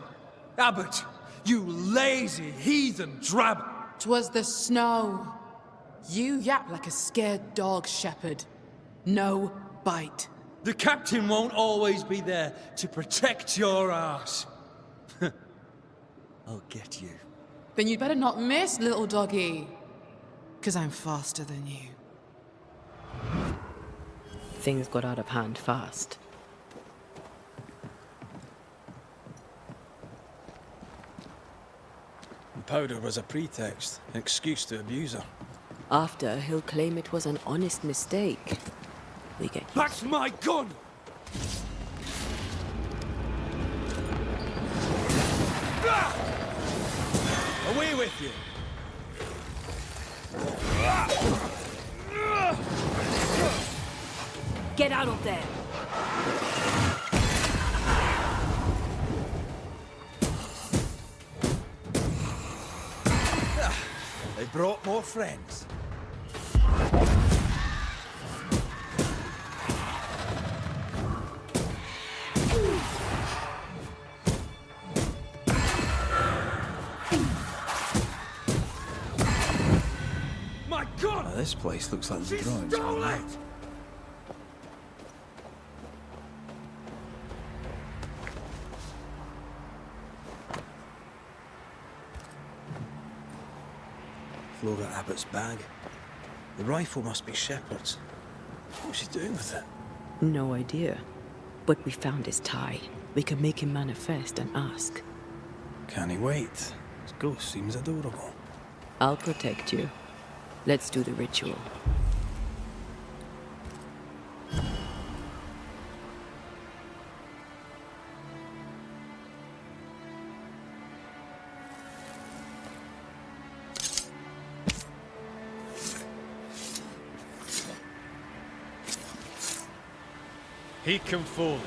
Abbott, you lazy heathen drab. 'Twas the snow. You yap like a scared dog, Shepard. No bite. The captain won't always be there to protect your ass. I'll get you. Then you'd better not miss, little doggy. 'Cause I'm faster than you. Things got out of hand fast. The powder was a pretext, an excuse to abuse her. After, he'll claim it was an honest mistake. We get used. That's my gun! Away with you! Get out of there! They brought more friends. My gun! Now, this place looks like the She drawings stole are it! right. Flora Abbott's bag. The rifle must be Shepard's. What's she doing with it? No idea. But we found his tie. We can make him manifest and ask. Can he wait? His ghost seems adorable. I'll protect you. Let's do the ritual. He come foolish.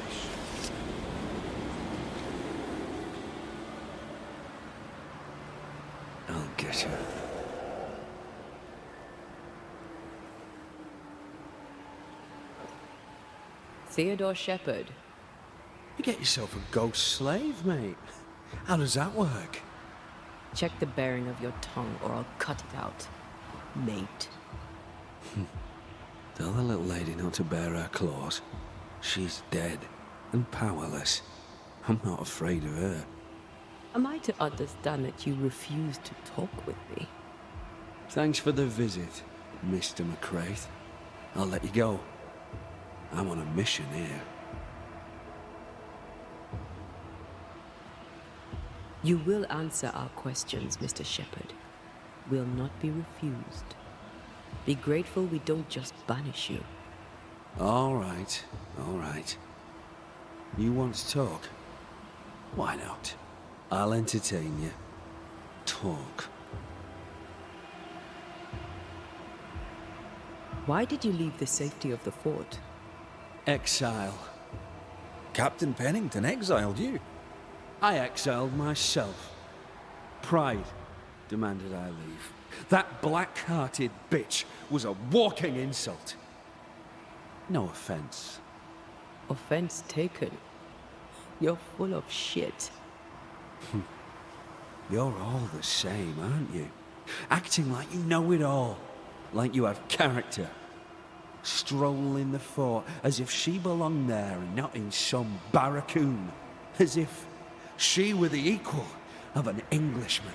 I'll get her. Theodore Shepard. You get yourself a ghost slave, mate. How does that work? Check the bearing of your tongue or I'll cut it out. Mate. Tell the little lady not to bear her claws. She's dead and powerless. I'm not afraid of her. Am I to understand that you refuse to talk with me? Thanks for the visit, Mr. McCraith. I'll let you go. I'm on a mission here. You will answer our questions, Mr. Shepherd. Will not be refused. Be grateful we don't just banish you. All right, all right. You want to talk? Why not? I'll entertain you. Talk. Why did you leave the safety of the fort? Exile. Captain Pennington exiled you. I exiled myself. Pride demanded I leave. That black-hearted bitch was a walking insult. No offense. Offense taken. You're full of shit. You're all the same, aren't you? Acting like you know it all. Like you have character. Strolling the fort as if she belonged there and not in some barracoon. As if she were the equal of an Englishman.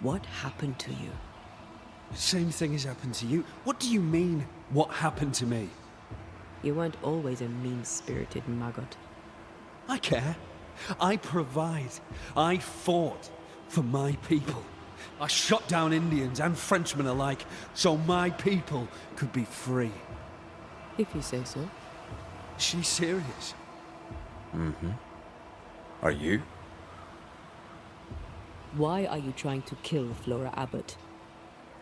What happened to you? Same thing has happened to you. What do you mean, what happened to me? You weren't always a mean-spirited maggot. I care. I provide. I fought for my people. I shot down Indians and Frenchmen alike so my people could be free. If you say so. She's serious. Are you? Why are you trying to kill Flora Abbott?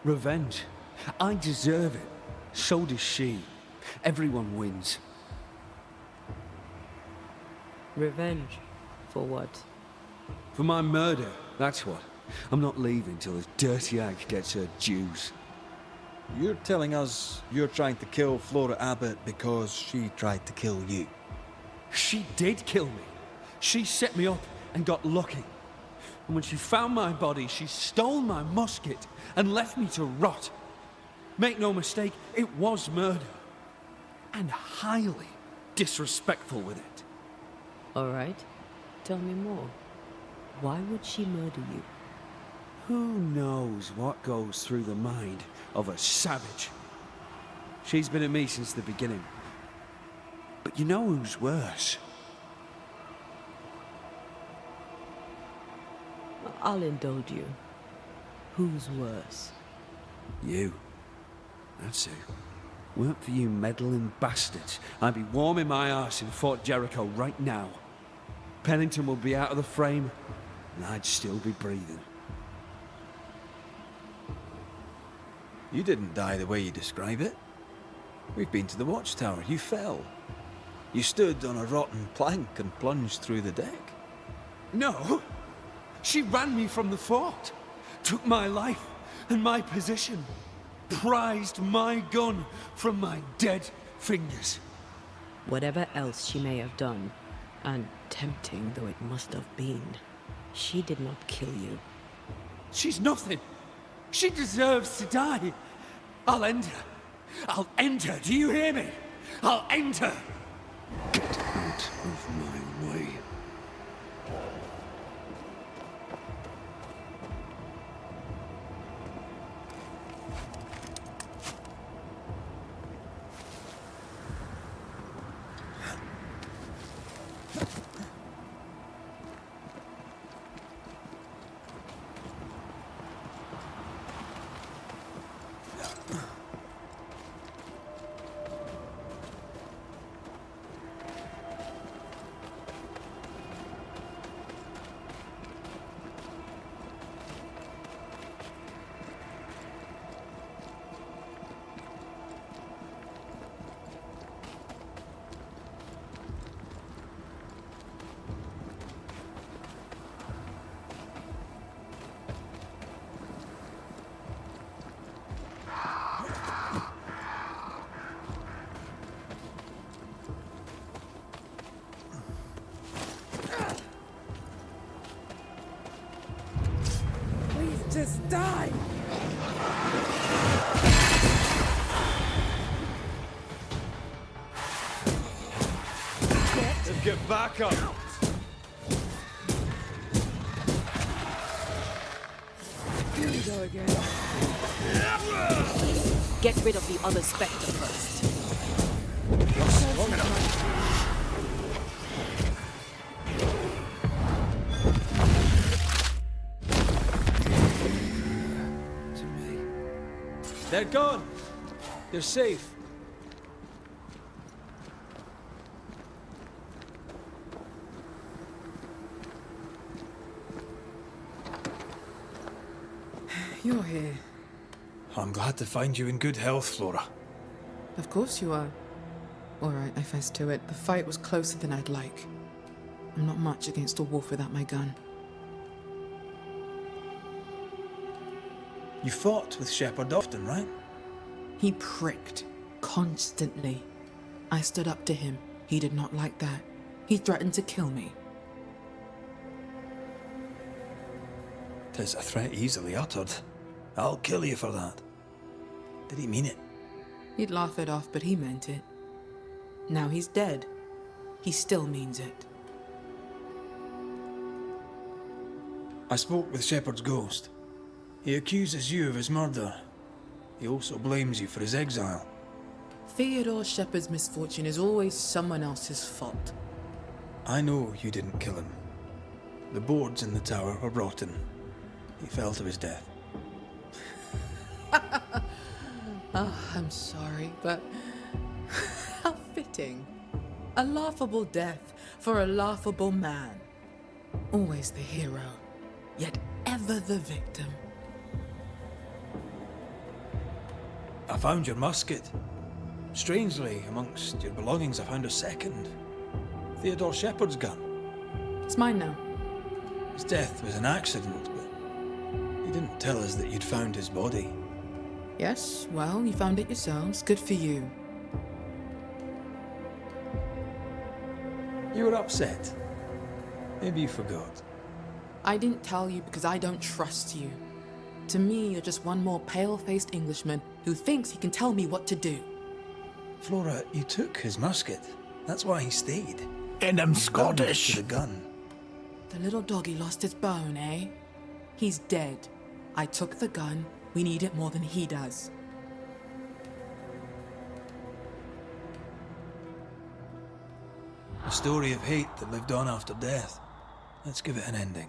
Revenge. I deserve it. So does she. Everyone wins. Revenge? For what? For my murder, that's what. I'm not leaving till this dirty hag gets her dues. You're telling us you're trying to kill Flora Abbott because she tried to kill you. She did kill me. She set me up and got lucky. And when she found my body, she stole my musket and left me to rot. Make no mistake, it was murder. And highly disrespectful with it. All right. Tell me more. Why would she murder you? Who knows what goes through the mind of a savage? She's been at me since the beginning. But you know who's worse? I'll indulge you. Who's worse? You. That's who. Weren't for you meddling bastards, I'd be warming my arse in Fort Jericho right now. Pennington would be out of the frame, and I'd still be breathing. You didn't die the way you describe it. We've been to the watchtower. You fell. You stood on a rotten plank and plunged through the deck. No! She ran me from the fort, took my life and my position, prized my gun from my dead fingers. Whatever else she may have done, and tempting though it must have been, she did not kill you. She's nothing. She deserves to die. I'll end her. I'll end her. Do you hear me? I'll end her. Get out of my way. Just die! Get back up! go again. Get rid of the other spectre first. Long enough. To me. They're gone. They're safe. You're here. I'm glad to find you in good health, Flora. Of course you are. All right, I fess to it. The fight was closer than I'd like. I'm not much against a wolf without my gun. You fought with Shepard often, right? He pricked. Constantly. I stood up to him. He did not like that. He threatened to kill me. 'Tis a threat easily uttered. I'll kill you for that. Did he mean it? He'd laugh it off, but he meant it. Now he's dead. He still means it. I spoke with Shepard's ghost. He accuses you of his murder. He also blames you for his exile. Theodore Shepard's misfortune is always someone else's fault. I know you didn't kill him. The boards in the tower were rotten. He fell to his death. Oh, I'm sorry, but how fitting. A laughable death for a laughable man. Always the hero, yet ever the victim. I found your musket. Strangely, amongst your belongings, I found a second. Theodore Shepard's gun. It's mine now. His death was an accident, but he didn't tell us that you'd found his body. Yes, well, you found it yourselves. Good for you. You were upset. Maybe you forgot. I didn't tell you because I don't trust you. To me, you're just one more pale-faced Englishman who thinks he can tell me what to do. Flora, you took his musket. That's why he stayed. And I'm Bound Scottish. to the gun. The little doggy lost his bone, eh? He's dead. I took the gun. We need it more than he does. A story of hate that lived on after death. Let's give it an ending.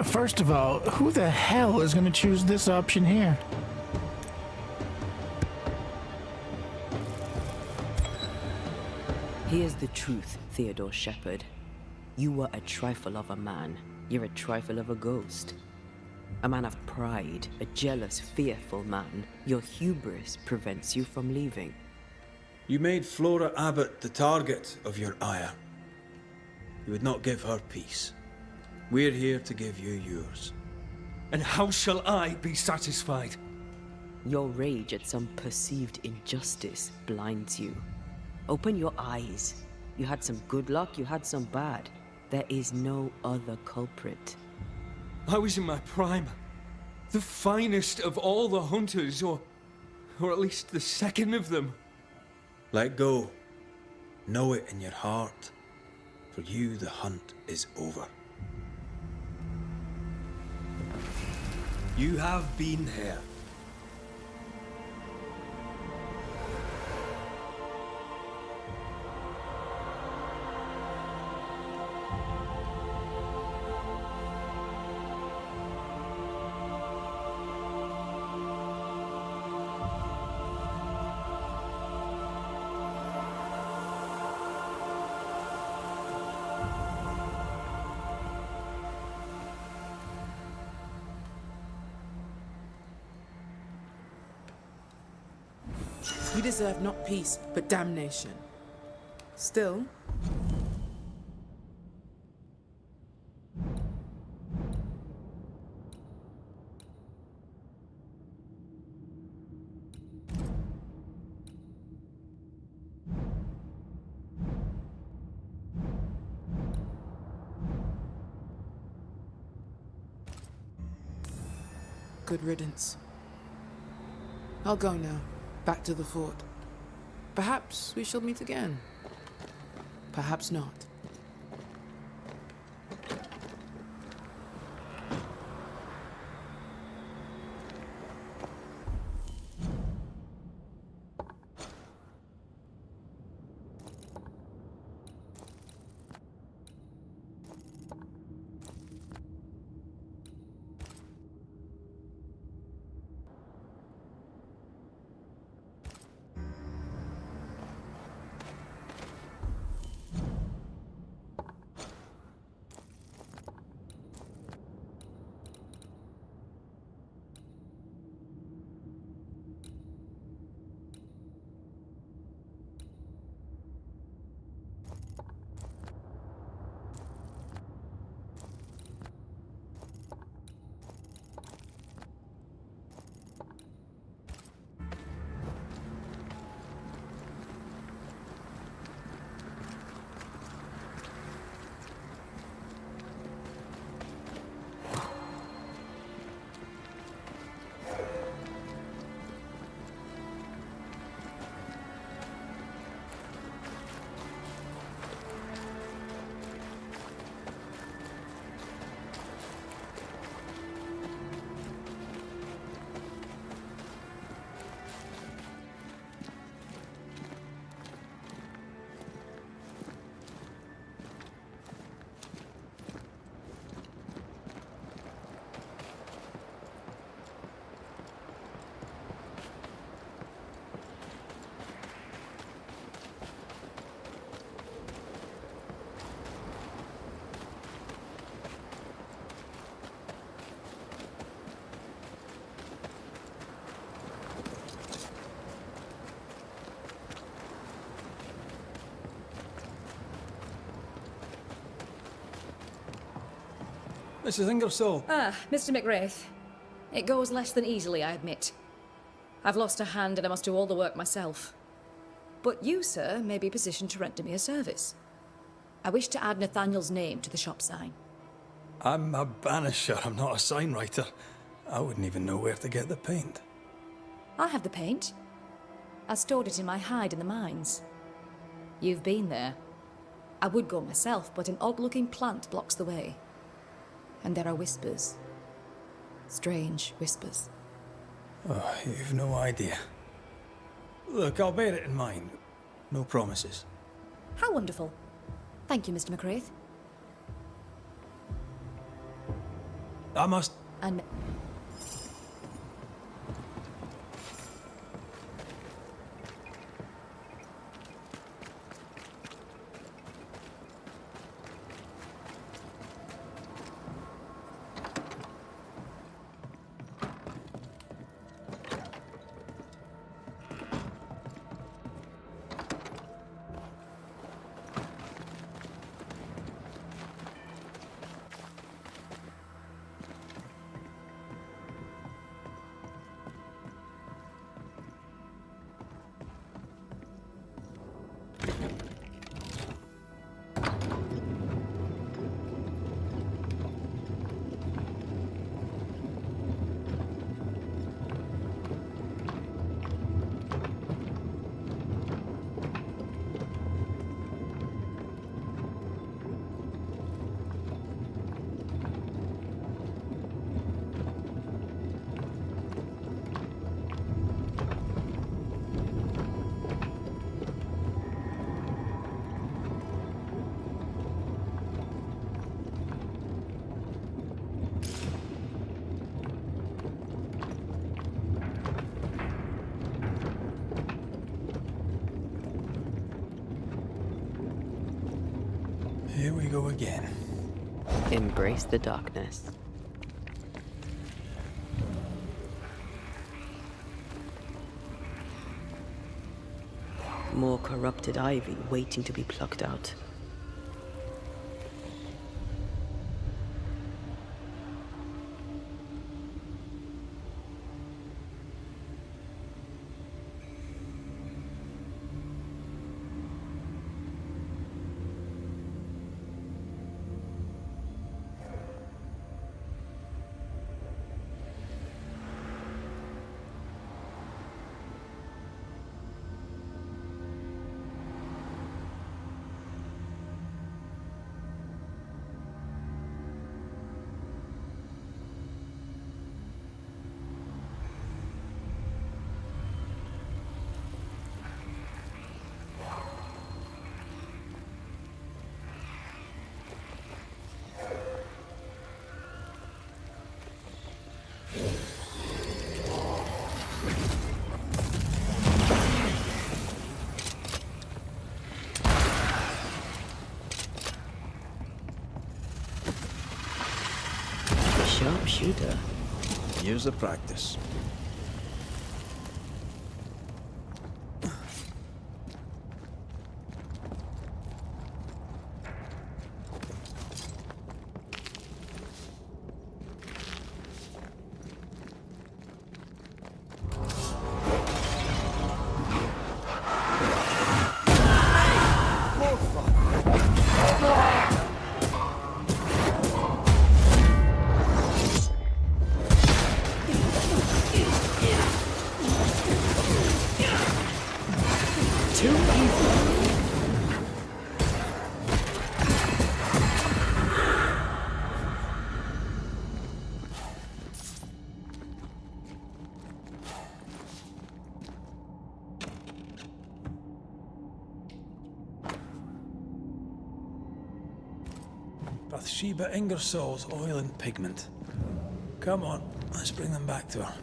First of all, who the hell is going to choose this option here? Here's the truth, Theodore Shepard. You were a trifle of a man. You're a trifle of a ghost. A man of pride, a jealous, fearful man. Your hubris prevents you from leaving. You made Flora Abbott the target of your ire. You would not give her peace. We're here to give you yours. And how shall I be satisfied? Your rage at some perceived injustice blinds you. Open your eyes. You had some good luck, you had some bad. There is no other culprit. I was in my prime. The finest of all the hunters, or at least the second of them. Let go. Know it in your heart. For you, the hunt is over. You have been here. You deserve not peace, but damnation. Still, good riddance. I'll go now. Back to the fort. Perhaps we shall meet again. Perhaps not. Mrs. Ingersoll. Ah, Mr. McWraith. It goes less than easily, I admit. I've lost a hand and I must do all the work myself. But you, sir, may be positioned to render me a service. I wish to add Nathaniel's name to the shop sign. I'm a banisher, I'm not a sign writer. I wouldn't even know where to get the paint. I have the paint. I stored it in my hide in the mines. You've been there. I would go myself, but an odd-looking plant blocks the way. And there are whispers. Strange whispers. Oh, you've no idea. Look, I'll bear it in mind. No promises. How wonderful. Thank you, Mr. McWraith. I must... And... Here we go again. Embrace the darkness. More corrupted ivy waiting to be plucked out. Sharpshooter. Years of practice. Bathsheba Ingersoll's oil and pigment. Come on, let's bring them back to her.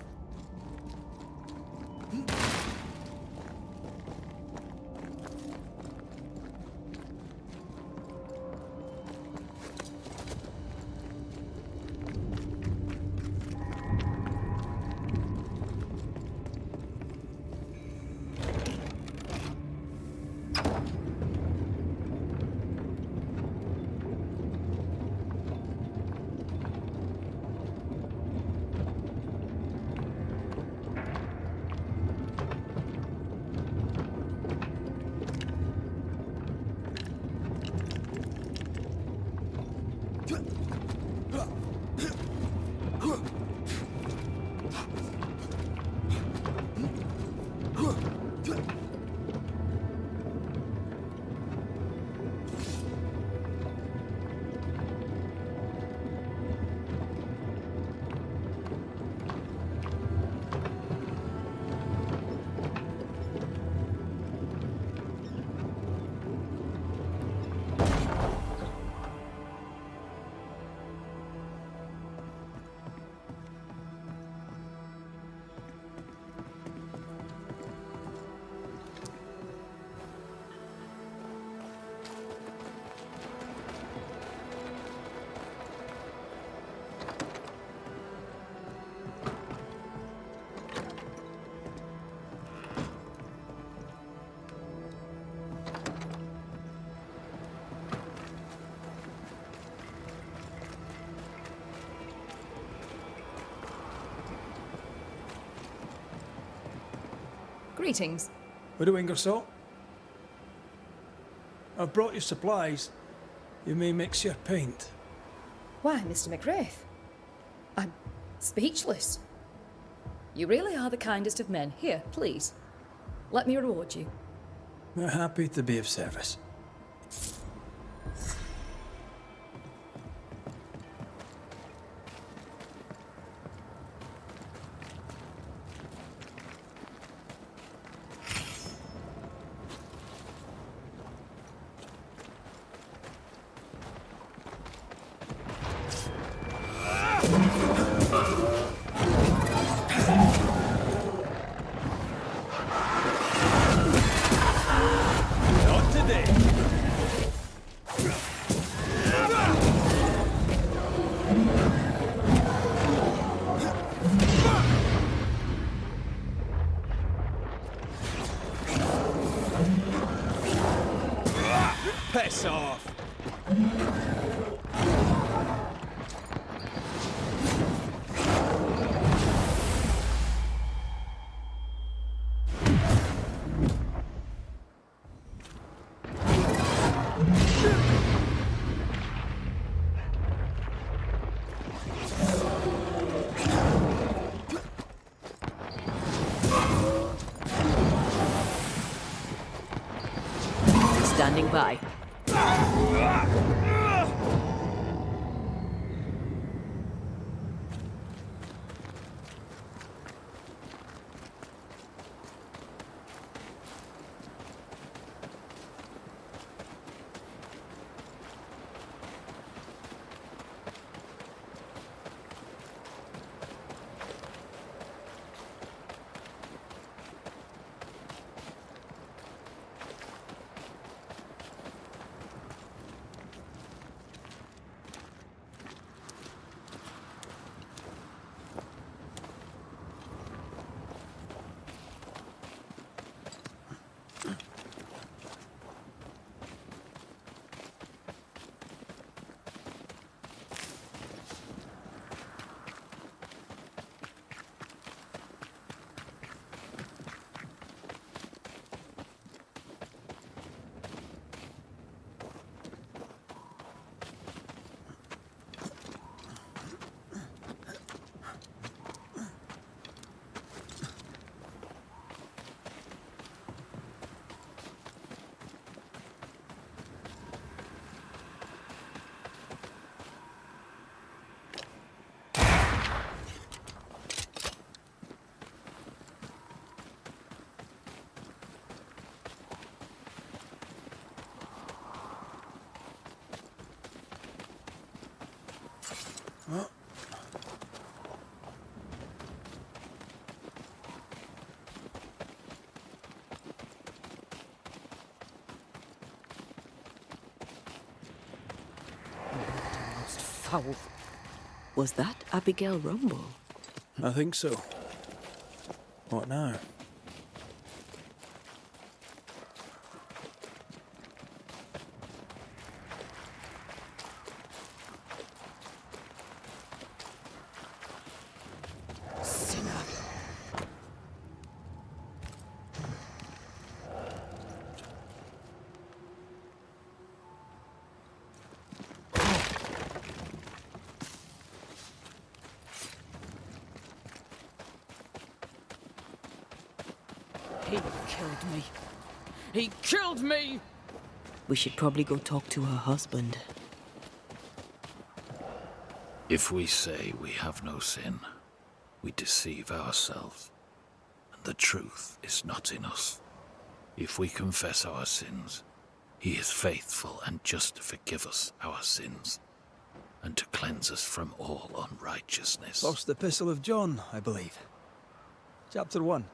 Greetings. Widow Ingersoll? I've brought you supplies. You may mix your paint. Why, Mr. McWraith? I'm speechless. You really are the kindest of men. Here, please. Let me reward you. We're happy to be of service. Not today. Piss off. Standing by. Foul. Was that Abigail Rumble? I think so. What now? Sinner. He killed me. He killed me! We should probably go talk to her husband. If we say we have no sin, we deceive ourselves, and the truth is not in us. If we confess our sins, he is faithful and just to forgive us our sins, and to cleanse us from all unrighteousness. First Epistle of John, I believe. Chapter 1.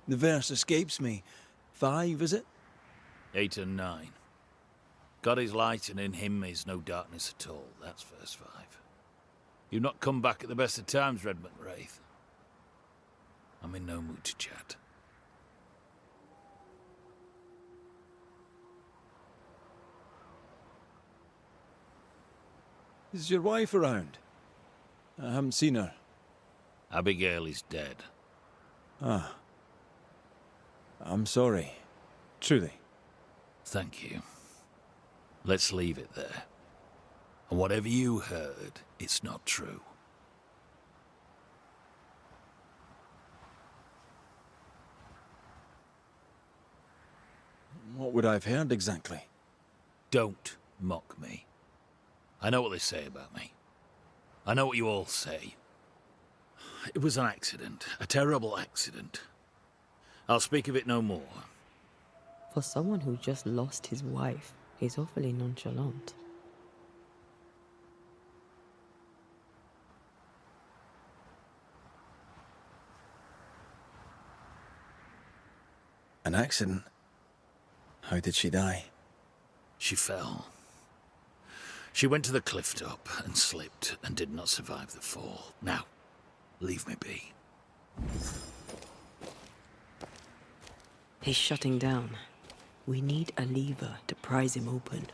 The verse escapes me. 5, is it? 8 and 9. God is light, and in him is no darkness at all. That's verse 5. You've not come back at the best of times, Redmond Wraith. I'm in no mood to chat. Is your wife around? I haven't seen her. Abigail is dead. Ah. I'm sorry. Truly. Thank you. Let's leave it there. And whatever you heard, it's not true. What would I have heard exactly? Don't mock me. I know what they say about me. I know what you all say. It was an accident, a terrible accident. I'll speak of it no more. For someone who just lost his wife, he's awfully nonchalant. An accident? How did she die? She fell. She went to the cliff top and slipped and did not survive the fall. Now, leave me be. He's shutting down. We need a lever to prise him open.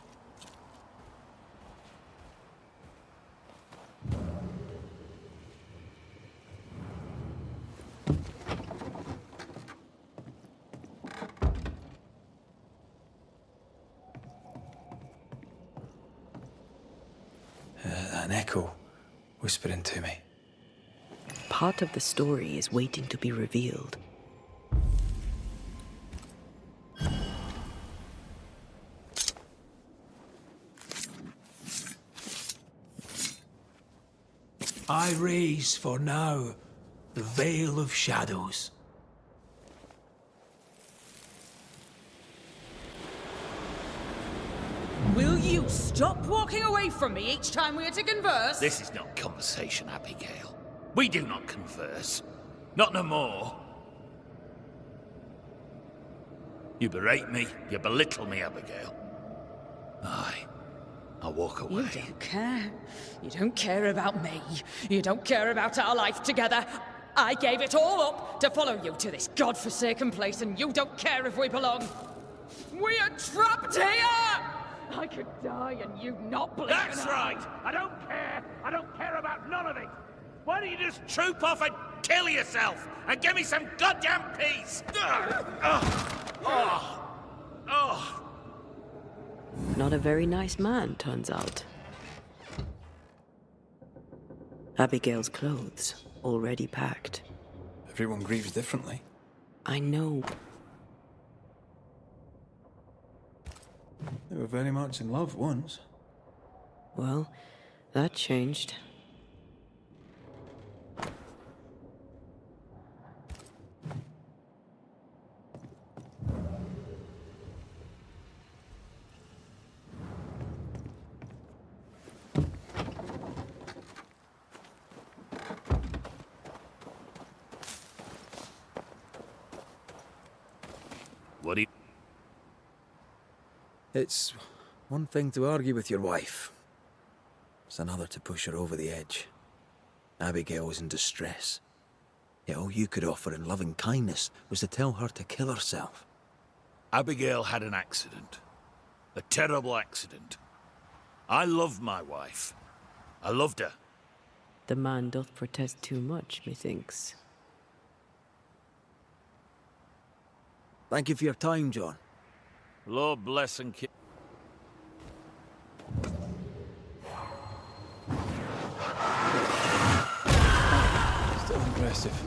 An echo whispering to me. Part of the story is waiting to be revealed. I raise for now the veil of shadows. Will you stop walking away from me each time we are to converse? This is not conversation, Abigail. We do not converse. Not no more. You berate me, you belittle me, Abigail. Aye, I'll walk away. You don't care. You don't care about me. You don't care about our life together. I gave it all up to follow you to this godforsaken place, and you don't care if we belong. We are trapped here! I could die and you not blink an That's eye. right! I don't care! I don't care about none of it! Why don't you just troop off and kill yourself and give me some goddamn peace? Not a very nice man, turns out. Abigail's clothes, already packed. Everyone grieves differently. I know. They were very much in love once. Well, that changed. What do you... It's one thing to argue with your wife. It's another to push her over the edge. Abigail was in distress. Yet all you could offer in loving kindness was to tell her to kill herself. Abigail had an accident. A terrible accident. I loved my wife. I loved her. The man doth protest too much, methinks. Thank you for your time, John. Lord bless and keep... Still aggressive.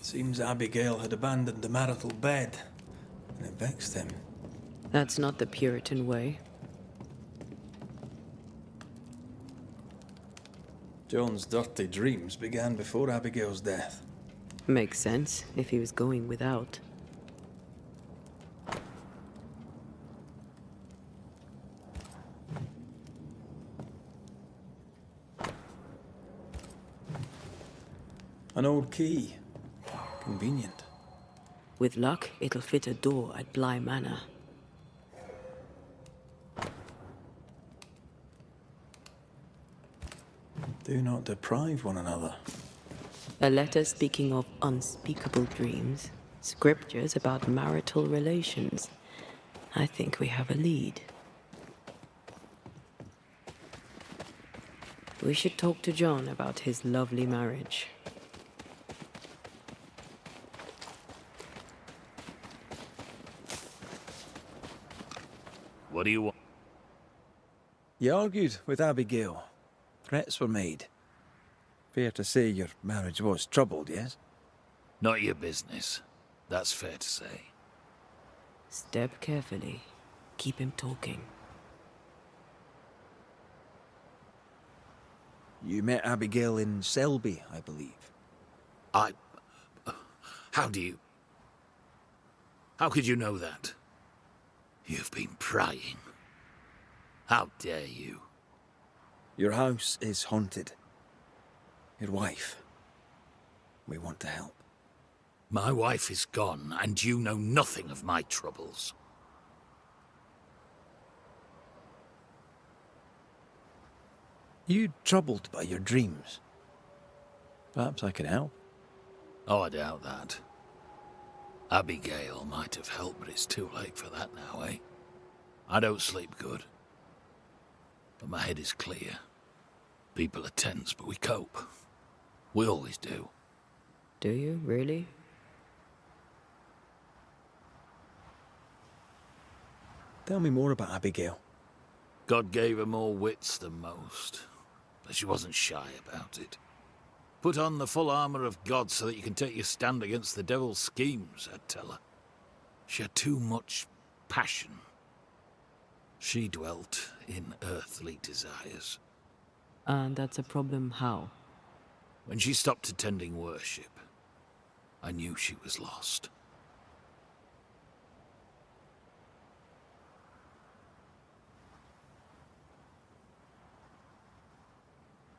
Seems Abigail had abandoned the marital bed, and it vexed him. That's not the Puritan way. John's dirty dreams began before Abigail's death. Makes sense, if he was going without. An old key. Convenient. With luck, it'll fit a door at Bly Manor. Do not deprive one another. A letter speaking of unspeakable dreams. Scriptures about marital relations. I think we have a lead. We should talk to John about his lovely marriage. What do you want? You argued with Abigail. Threats were made. Fair to say your marriage was troubled, yes? Not your business. That's fair to say. Step carefully. Keep him talking. You met Abigail in Selby, I believe. How do you... How could you know that? You've been prying. How dare you? Your house is haunted. Your wife. We want to help. My wife is gone, and you know nothing of my troubles. You troubled by your dreams? Perhaps I can help. Oh, I doubt that. Abigail might have helped, but it's too late for that now, eh? I don't sleep good. But my head is clear. People are tense, but we cope. We always do. Do you, really? Tell me more about Abigail. God gave her more wits than most, but she wasn't shy about it. Put on the full armor of God so that you can take your stand against the devil's schemes, I'd tell her. She had too much passion. She dwelt in earthly desires. And that's a problem how? When she stopped attending worship, I knew she was lost.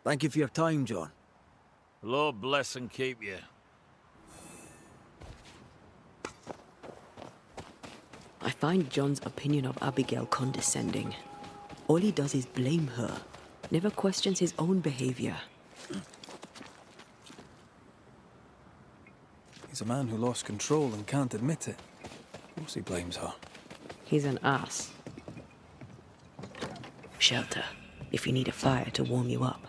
Thank you for your time, John. Lord bless and keep you. I find John's opinion of Abigail condescending. All he does is blame her, never questions his own behavior. He's a man who lost control and can't admit it. Of course he blames her. He's an ass. Shelter, if you need a fire to warm you up.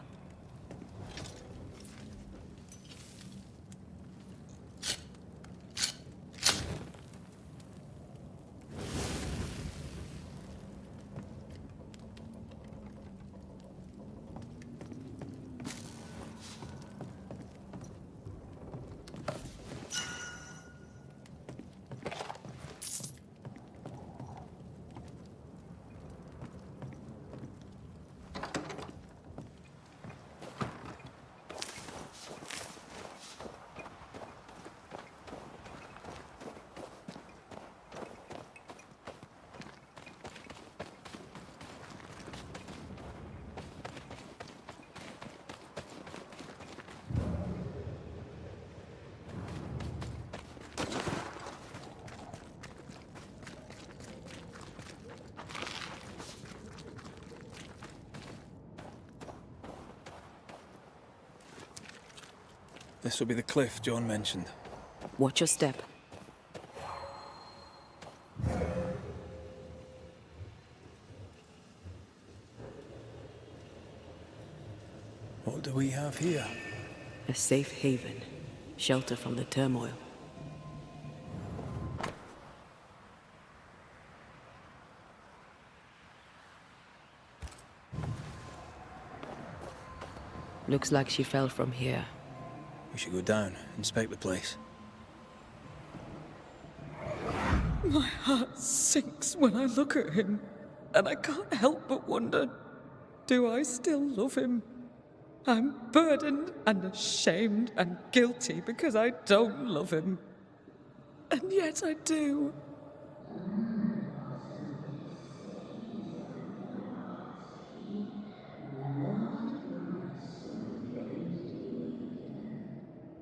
This will be the cliff John mentioned. Watch your step. What do we have here? A safe haven. Shelter from the turmoil. Looks like she fell from here. We should go down, inspect the place. My heart sinks when I look at him, and I can't help but wonder, do I still love him? I'm burdened and ashamed and guilty because I don't love him. And yet I do.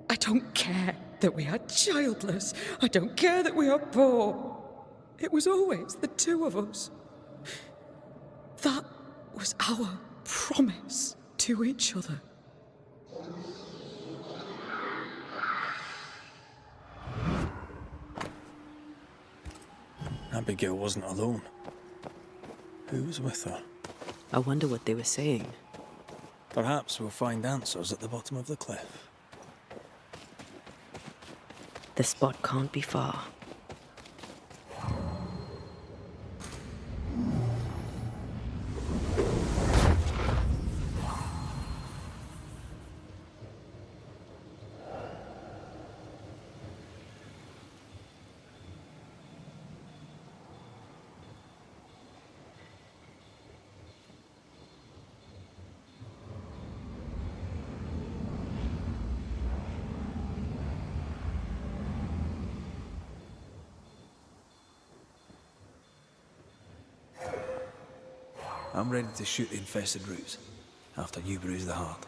I don't care that we are childless. I don't care that we are poor. It was always the two of us. That was our promise to each other. Abigail wasn't alone. Who was with her? I wonder what they were saying. Perhaps we'll find answers at the bottom of the cliff. The spot can't be far. I'm ready to shoot the infested roots after you bruise the heart.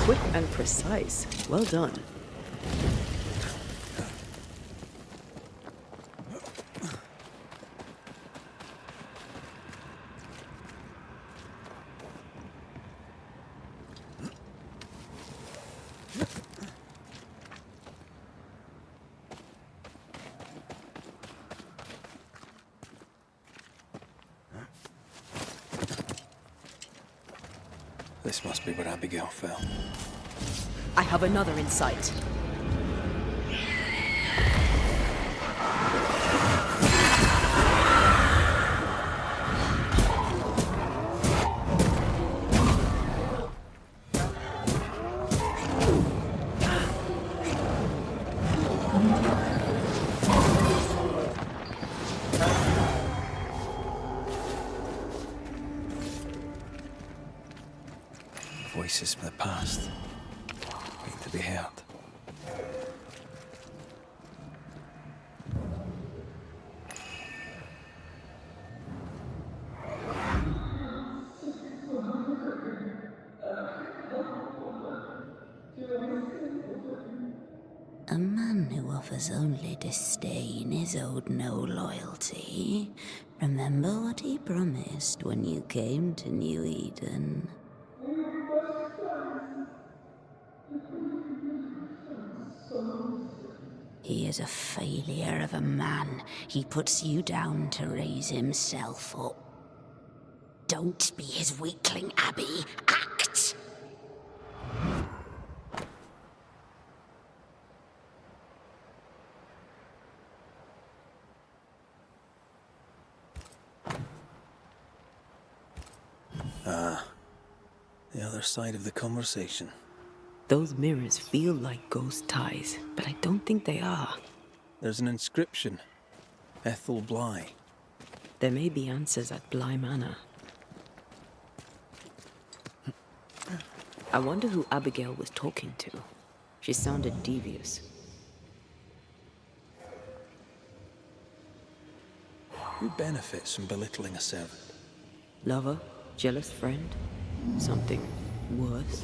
Quick and precise. Well done. This must be where Abigail fell. I have another in sight. Voices from the past, waiting to be heard. A man who offers only disdain is owed no loyalty. Remember what he promised when you came to New Eden. He is a failure of a man. He puts you down to raise himself up. Don't be his weakling, Abby. Act! The other side of the conversation. Those mirrors feel like ghost ties, but I don't think they are. There's an inscription. Ethel Bly. There may be answers at Bly Manor. I wonder who Abigail was talking to. She sounded devious. Who benefits from belittling a servant? Lover? Jealous friend? Something worse?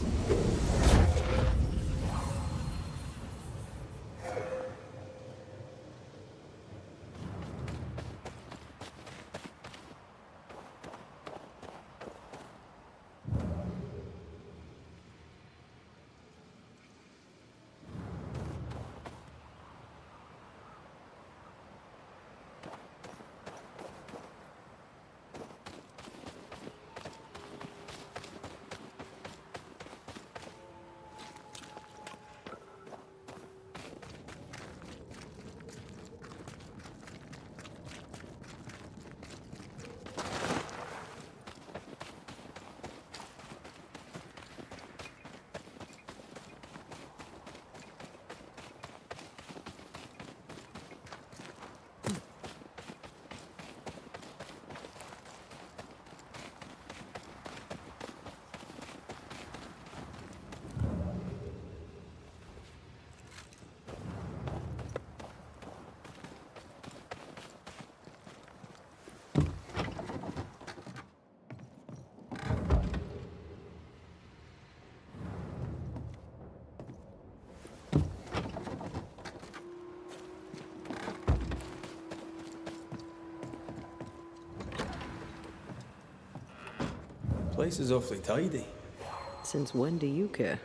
Place is awfully tidy. Since when do you care?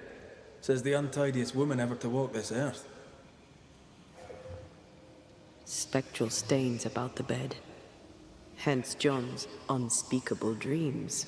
Says the untidiest woman ever to walk this earth. Spectral stains about the bed. Hence John's unspeakable dreams.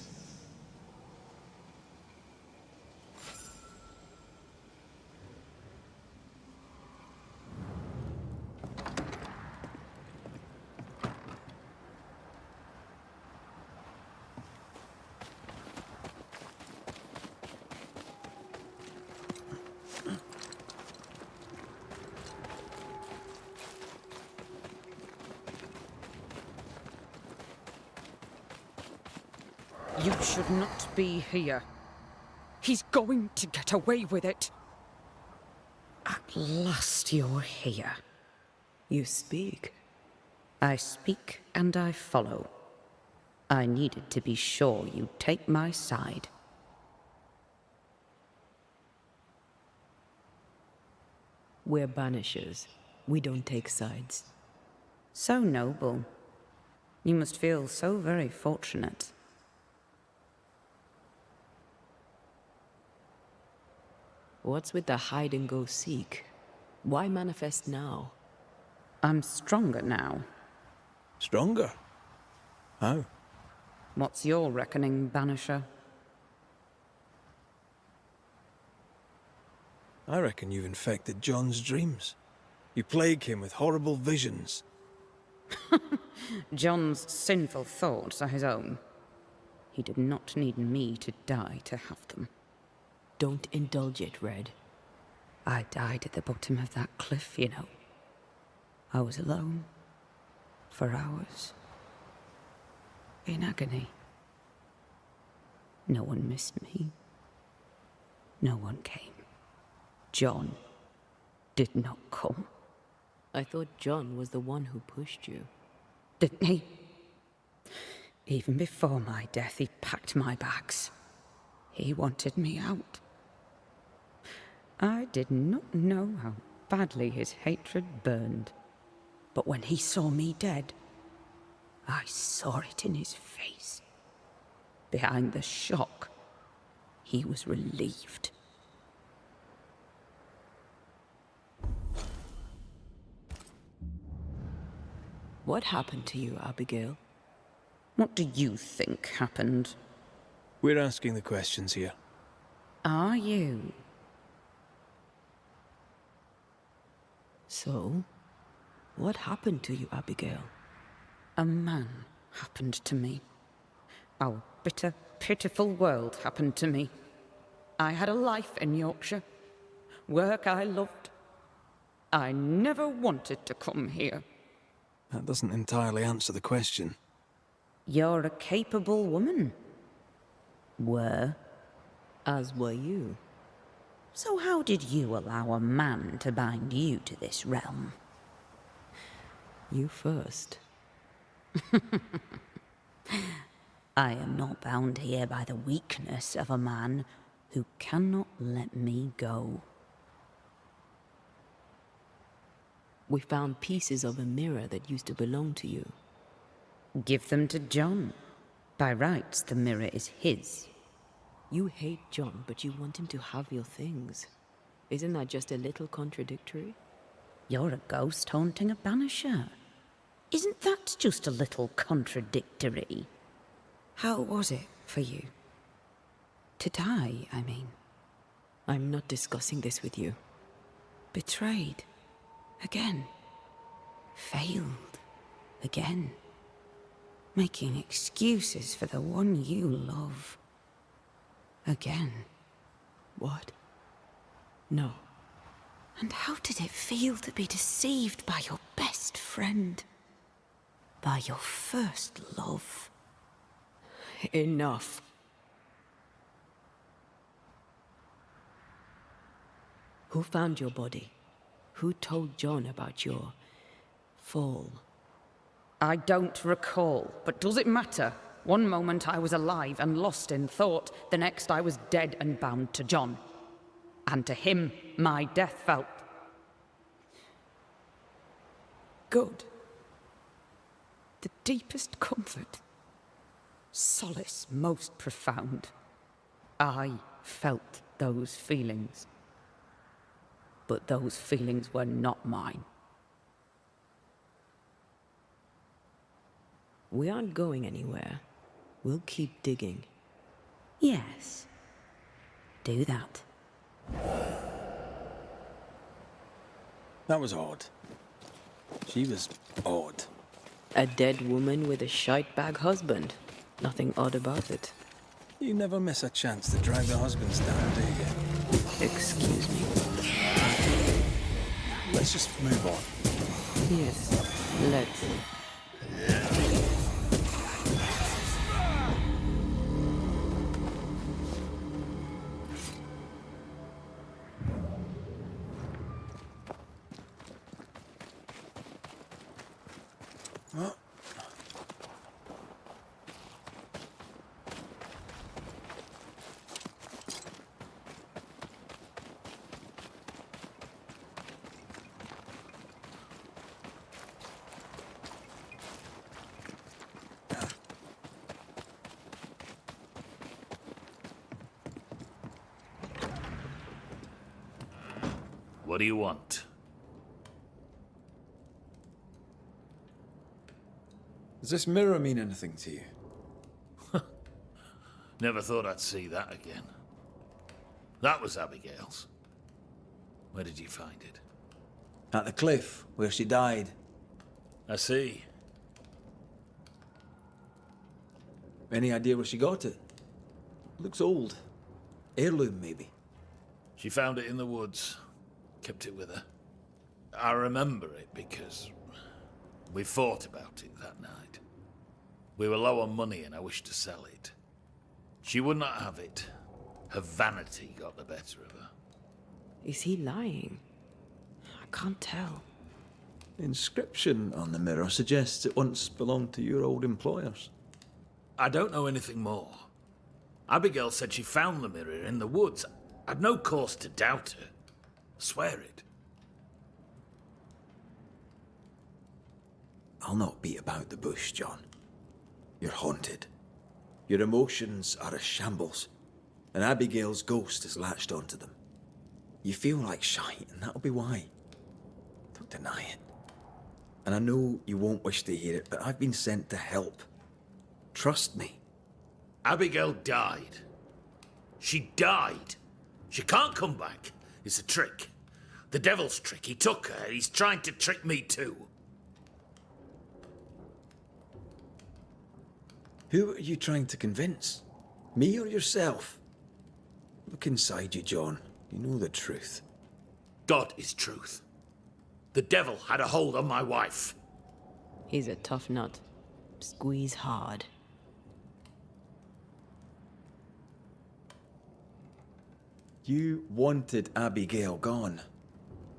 You should not be here. He's going to get away with it. At last you're here. You speak. I speak and I follow. I needed to be sure you'd take my side. We're Banishers. We don't take sides. So noble. You must feel so very fortunate. What's with the hide and go seek? Why manifest now? I'm stronger now. Stronger? How? What's your reckoning, Banisher? I reckon you've infected John's dreams. You plague him with horrible visions. John's sinful thoughts are his own. He did not need me to die to have them. Don't indulge it, Red. I died at the bottom of that cliff, you know. I was alone. For hours. In agony. No one missed me. No one came. John did not come. I thought John was the one who pushed you. Didn't he? Even before my death, he packed my bags. He wanted me out. I did not know how badly his hatred burned. But when he saw me dead, I saw it in his face. Behind the shock, he was relieved. What happened to you, Abigail? What do you think happened? We're asking the questions here. Are you? So, what happened to you, Abigail? A man happened to me. Our bitter, pitiful world happened to me. I had a life in Yorkshire. Work I loved. I never wanted to come here. That doesn't entirely answer the question. You're a capable woman. Were. As were you. So how did you allow a man to bind you to this realm? You first. I am not bound here by the weakness of a man who cannot let me go. We found pieces of a mirror that used to belong to you. Give them to John. By rights, the mirror is his. You hate John, but you want him to have your things. Isn't that just a little contradictory? You're a ghost haunting a banisher. Isn't that just a little contradictory? How was it for you? To die, I mean. I'm not discussing this with you. Betrayed. Again. Failed. Again. Making excuses for the one you love. Again. What? No. And how did it feel to be deceived by your best friend? By your first love? Enough. Who found your body? Who told John about your fall? I don't recall, but does it matter? One moment I was alive and lost in thought, the next I was dead and bound to John. And to him, my death felt good. The deepest comfort. Solace most profound. I felt those feelings. But those feelings were not mine. We aren't going anywhere. We'll keep digging. Yes. Do that. That was odd. She was odd. A dead woman with a shite-bag husband. Nothing odd about it. You never miss a chance to drag the husbands down, do you? Excuse me. Let's just move on. Yes, let's. What do you want? Does this mirror mean anything to you? Never thought I'd see that again. That was Abigail's. Where did you find it? At the cliff, where she died. I see. Any idea where she got it? Looks old. Heirloom, maybe. She found it in the woods. Kept it with her. I remember it because we fought about it that night. We were low on money and I wished to sell it. She would not have it. Her vanity got the better of her. Is he lying? I can't tell. The inscription on the mirror suggests it once belonged to your old employers. I don't know anything more. Abigail said she found the mirror in the woods. I'd no cause to doubt her. I swear it. I'll not beat about the bush, John. You're haunted. Your emotions are a shambles, and Abigail's ghost has latched onto them. You feel like shite, and that'll be why. Don't deny it. And I know you won't wish to hear it, but I've been sent to help. Trust me. Abigail died. She died. She can't come back. It's a trick. The devil's trick. He took her. He's trying to trick me too. Who are you trying to convince? Me or yourself? Look inside you, John. You know the truth. God is truth. The devil had a hold on my wife. He's a tough nut. Squeeze hard. You wanted Abigail gone.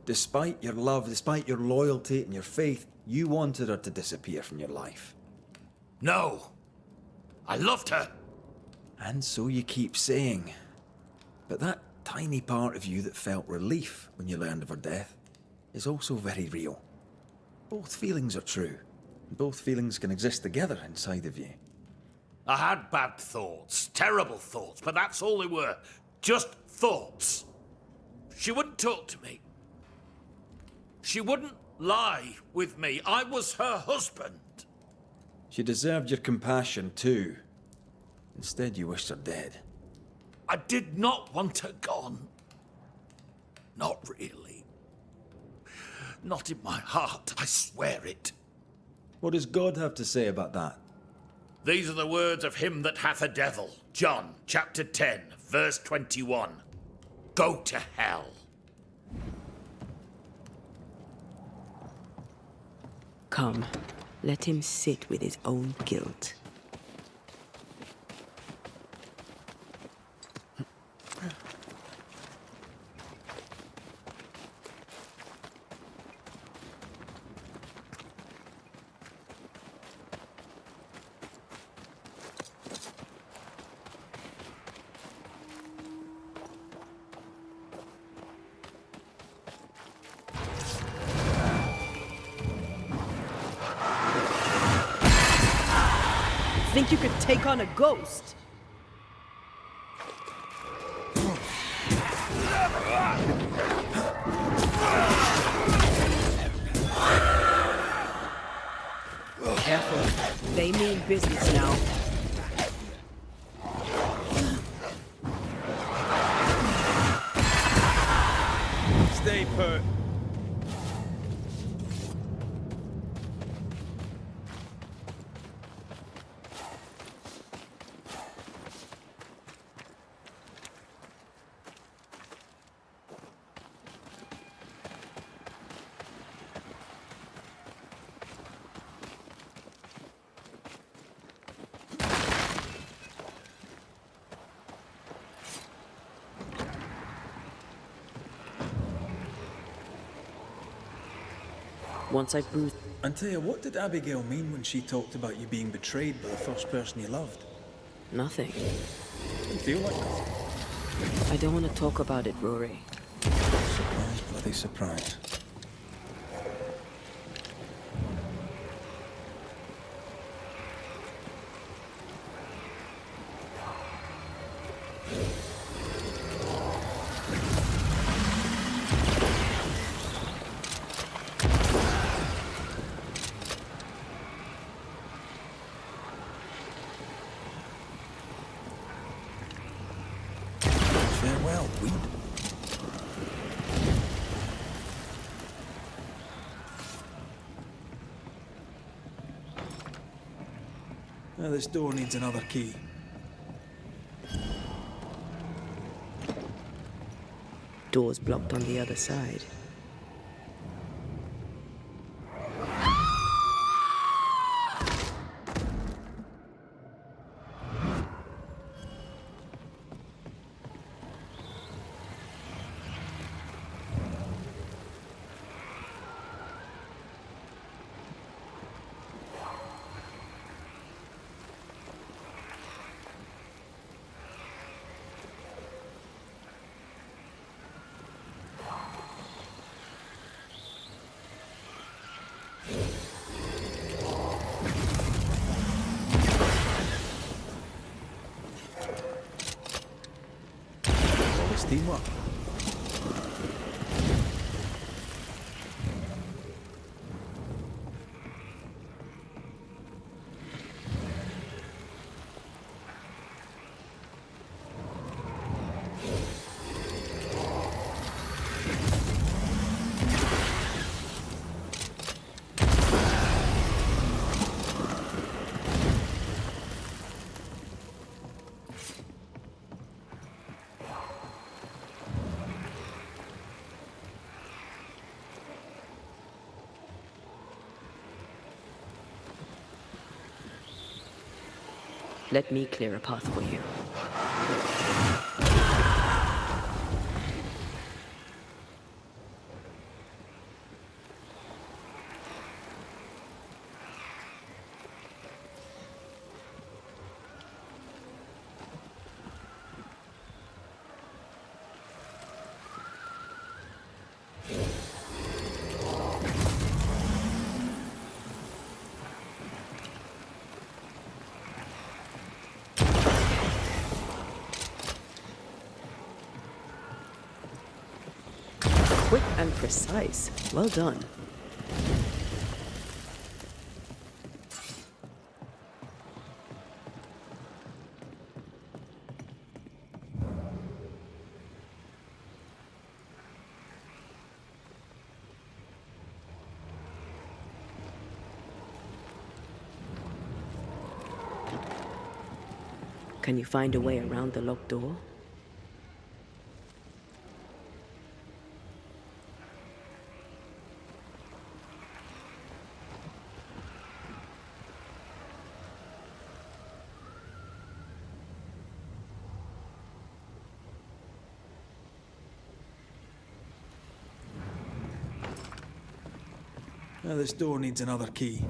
Despite your love, despite your loyalty and your faith, you wanted her to disappear from your life. No. I loved her. And so you keep saying. But that tiny part of you that felt relief when you learned of her death is also very real. Both feelings are true. And both feelings can exist together inside of you. I had bad thoughts, terrible thoughts, but that's all they were. Just thoughts. She wouldn't talk to me. She wouldn't lie with me. I was her husband. She deserved your compassion too. Instead, you wished her dead. I did not want her gone. Not really. Not in my heart, I swear it. What does God have to say about that? These are the words of him that hath a devil. John, chapter 10, verse 21. Go to hell. Come, let him sit with his own guilt. Think you could take on a ghost? Careful. They mean business now. Stay put. Once I bruised... Antea, what did Abigail mean when she talked about you being betrayed by the first person you loved? Nothing. Didn't feel like that. I don't want to talk about it, Rory. Surprise, bloody surprise. smell weed. Now this door needs another key. Door's blocked on the other side. Teamwork. Let me clear a path for you. Quick and precise. Well done. Can you find a way around the locked door? Now this door needs another key.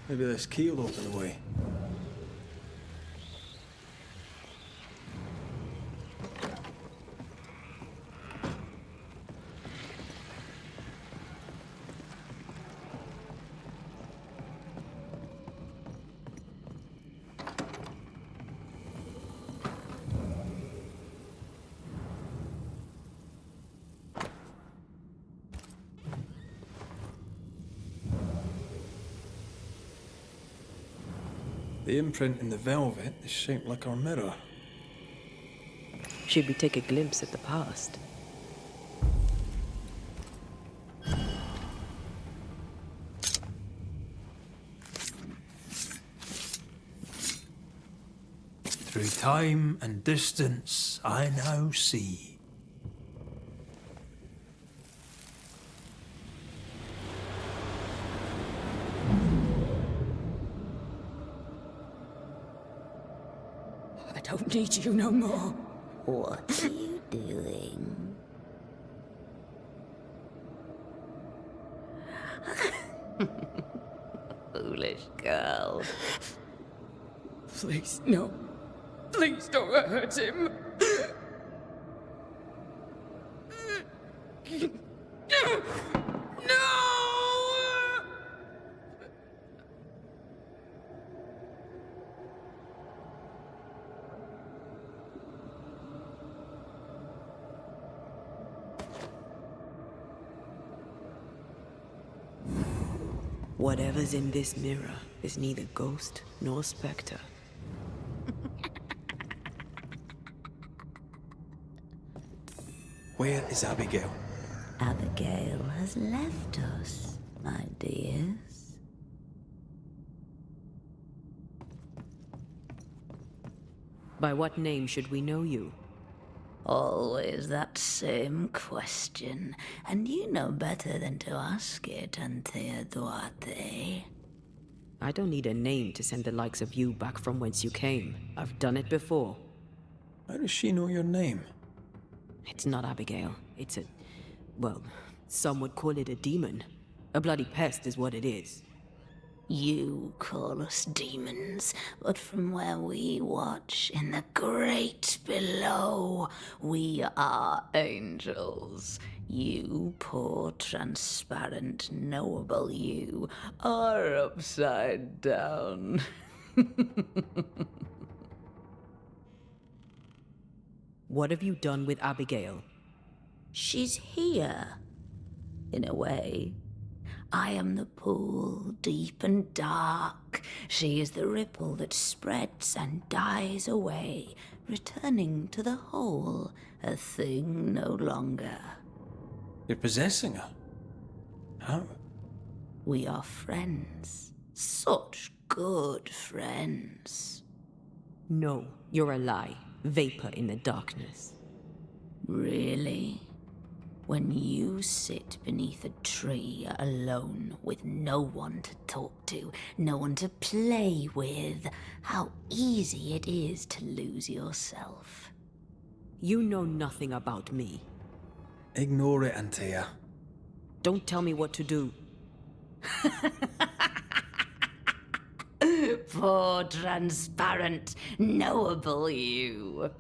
Maybe this key will open the way. The imprint in the velvet is shaped like our mirror. Should we take a glimpse at the past? Through time and distance, I now see. need you no more. What are you doing? Foolish girl. Please, no. Please don't hurt him. No! Whatever's in this mirror is neither ghost nor spectre. Where is Abigail? Abigail has left us, my dears. By what name should we know you? Always that same question, and you know better than to ask it, Anthea Duarte. I don't need a name to send the likes of you back from whence you came. I've done it before. How does she know your name? It's not Abigail. It's a... well, some would call it a demon. A bloody pest is what it is. You call us demons, but from where we watch in the great below, we are angels. You poor, transparent, knowable you are upside down. What have you done with Abigail? She's here, in a way. I am the pool, deep and dark. She is the ripple that spreads and dies away, returning to the whole, a thing no longer. You're possessing her? How? We are friends. Such good friends. No, you're a lie. Vapor in the darkness. Really? When you sit beneath a tree alone with no one to talk to, no one to play with, how easy it is to lose yourself. You know nothing about me. Ignore it, Antea. Don't tell me what to do. Poor, transparent, knowable you.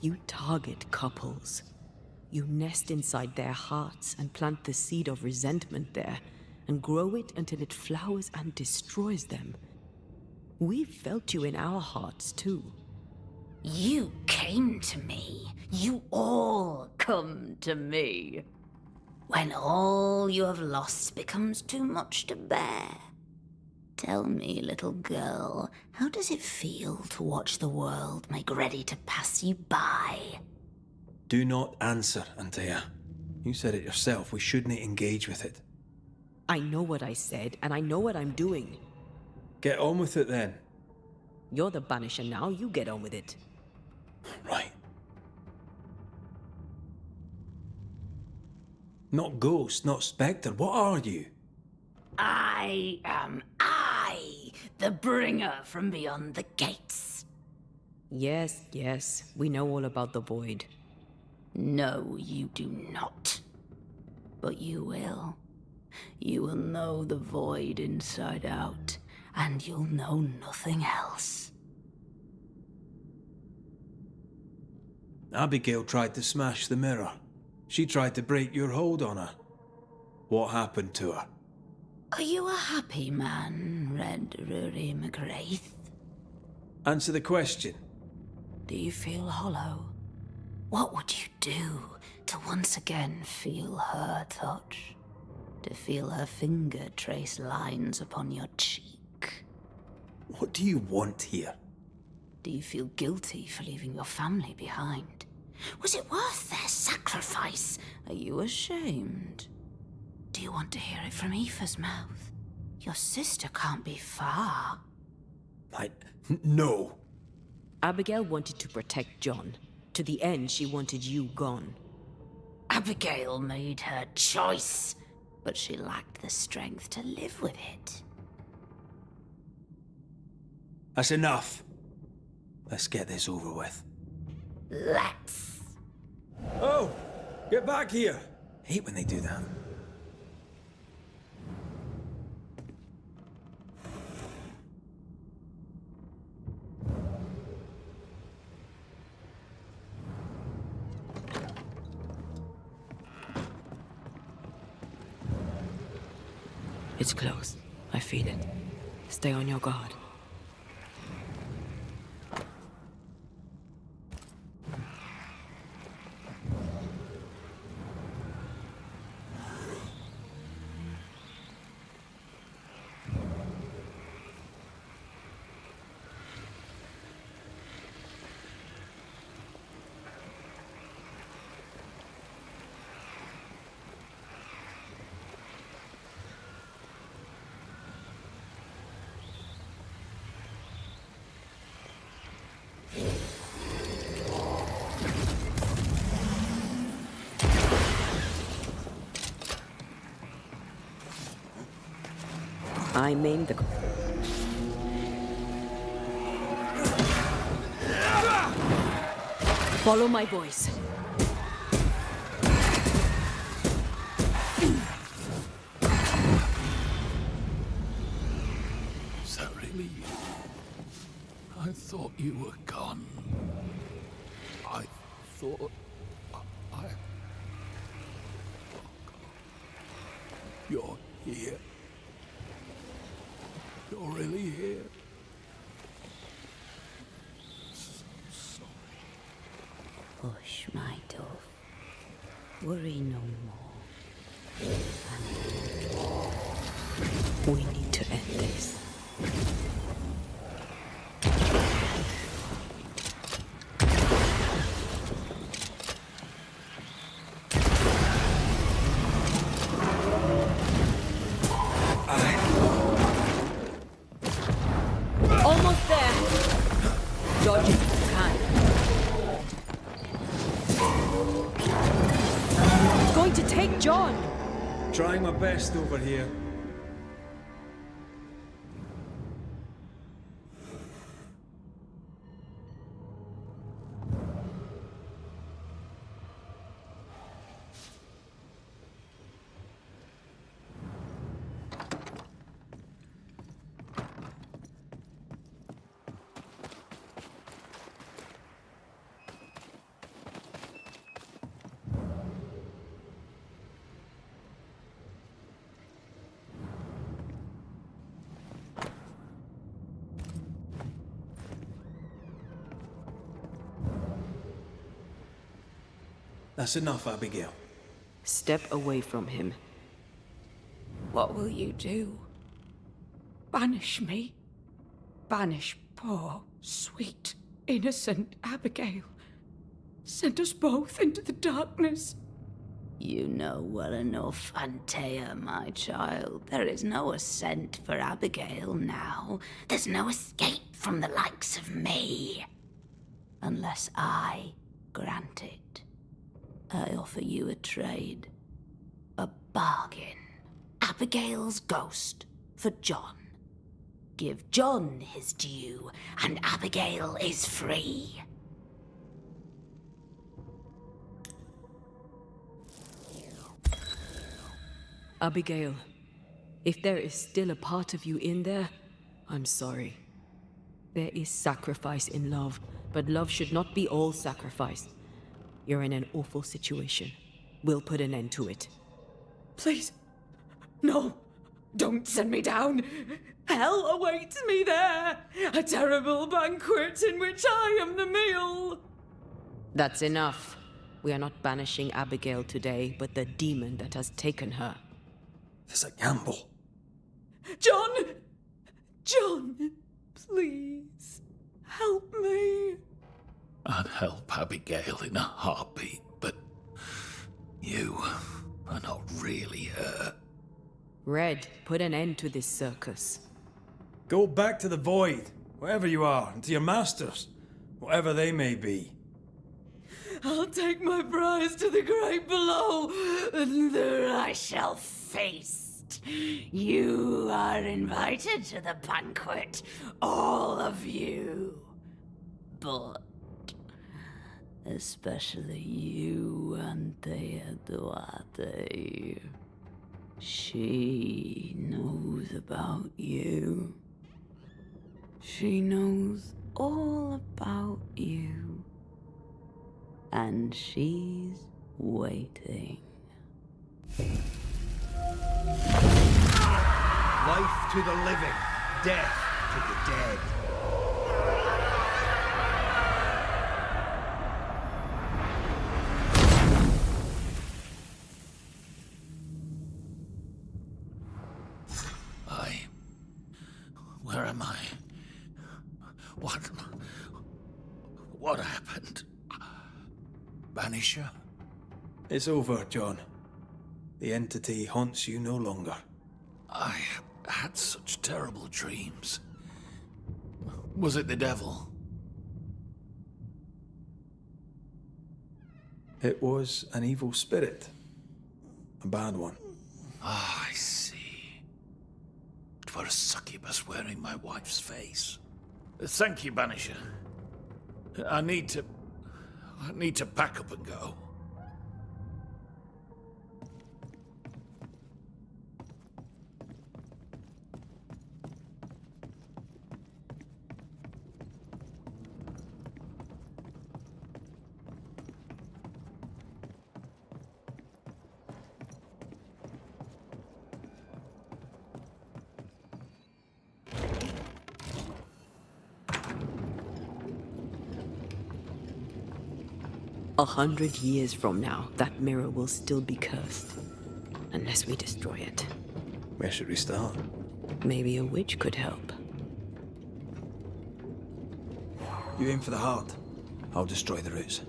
You target couples. You nest inside their hearts and plant the seed of resentment there, and grow it until it flowers and destroys them. We've felt you in our hearts, too. You came to me. You all come to me. When all you have lost becomes too much to bear. Tell me, little girl, how does it feel to watch the world make ready to pass you by? Do not answer, Antea. You said it yourself. We shouldn't engage with it. I know what I said, and I know what I'm doing. Get on with it, then. You're the Banisher now. You get on with it. Right. Not ghost, not spectre. What are you? I am the bringer from beyond the gates. Yes, yes. We know all about the void. No, you do not. But you will. You will know the void inside out, and you'll know nothing else. Abigail tried to smash the mirror. She tried to break your hold on her. What happened to her? Are you a happy man, Red Rory McGrath? Answer the question. Do you feel hollow? What would you do to once again feel her touch? To feel her finger trace lines upon your cheek? What do you want here? Do you feel guilty for leaving your family behind? Was it worth their sacrifice? Are you ashamed? Do you want to hear it from Aoife's mouth? Your sister can't be far. No. Abigail wanted to protect John. To the end, she wanted you gone. Abigail made her choice, but she lacked the strength to live with it. That's enough. Let's get this over with. Let's. Oh! Get back here! Hate when they do that. It's close. I feel it. Stay on your guard. I maimed the... Follow my voice. Is that really you? I thought you were gone. I thought... I... You're here. You're really here. So sorry. Hush, my dove. Worry no more. We need to end this. Almost there. Dodge if you can. Going to take John. Trying my best over here. That's enough, Abigail. Step away from him. What will you do? Banish me? Banish poor, sweet, innocent Abigail? Send us both into the darkness? You know well enough, Antea, my child. There is no ascent for Abigail now. There's no escape from the likes of me. Unless I grant it. I offer you a trade. A bargain. Abigail's ghost for John. Give John his due, and Abigail is free. Abigail, if there is still a part of you in there, I'm sorry. There is sacrifice in love, but love should not be all sacrifice. You're in an awful situation. We'll put an end to it. Please. No. Don't send me down. Hell awaits me there. A terrible banquet in which I am the meal. That's enough. We are not banishing Abigail today, but the demon that has taken her. It's a gamble. John! John, please. Help me. I'd help Abigail in a heartbeat, but you are not really her. Red, put an end to this circus. Go back to the void, wherever you are, and to your masters, whatever they may be. I'll take my prize to the great below, and there I shall Feast. right. You are invited to the banquet, all of you. But especially you, Anthea Duarte. She knows about you. She knows all about you. And she's waiting. Life to the living, death to the dead. Where am I? What happened? Banisher? It's over, John. The entity haunts you no longer. I had such terrible dreams. Was it the devil? It was an evil spirit. A bad one. Ah, I see. It were a succubus wearing my wife's face. Thank you, Banisher. I need to pack up and go. A 100 years from now, that mirror will still be cursed. Unless we destroy it. Where should we start? Maybe a witch could help. You aim for the heart. I'll destroy the roots.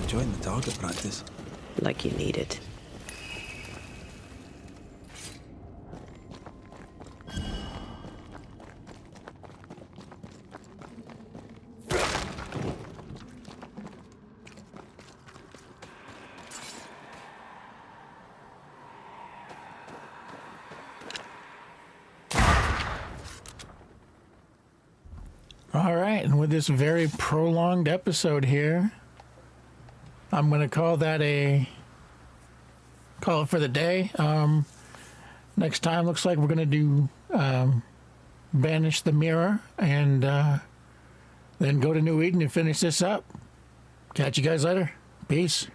Enjoying the target practice. Like you need it. All right, and with this very prolonged episode here, I'm going to call it for the day. Next time looks like we're going to do Banish the Mirror and then go to New Eden and finish this up. Catch you guys later. Peace.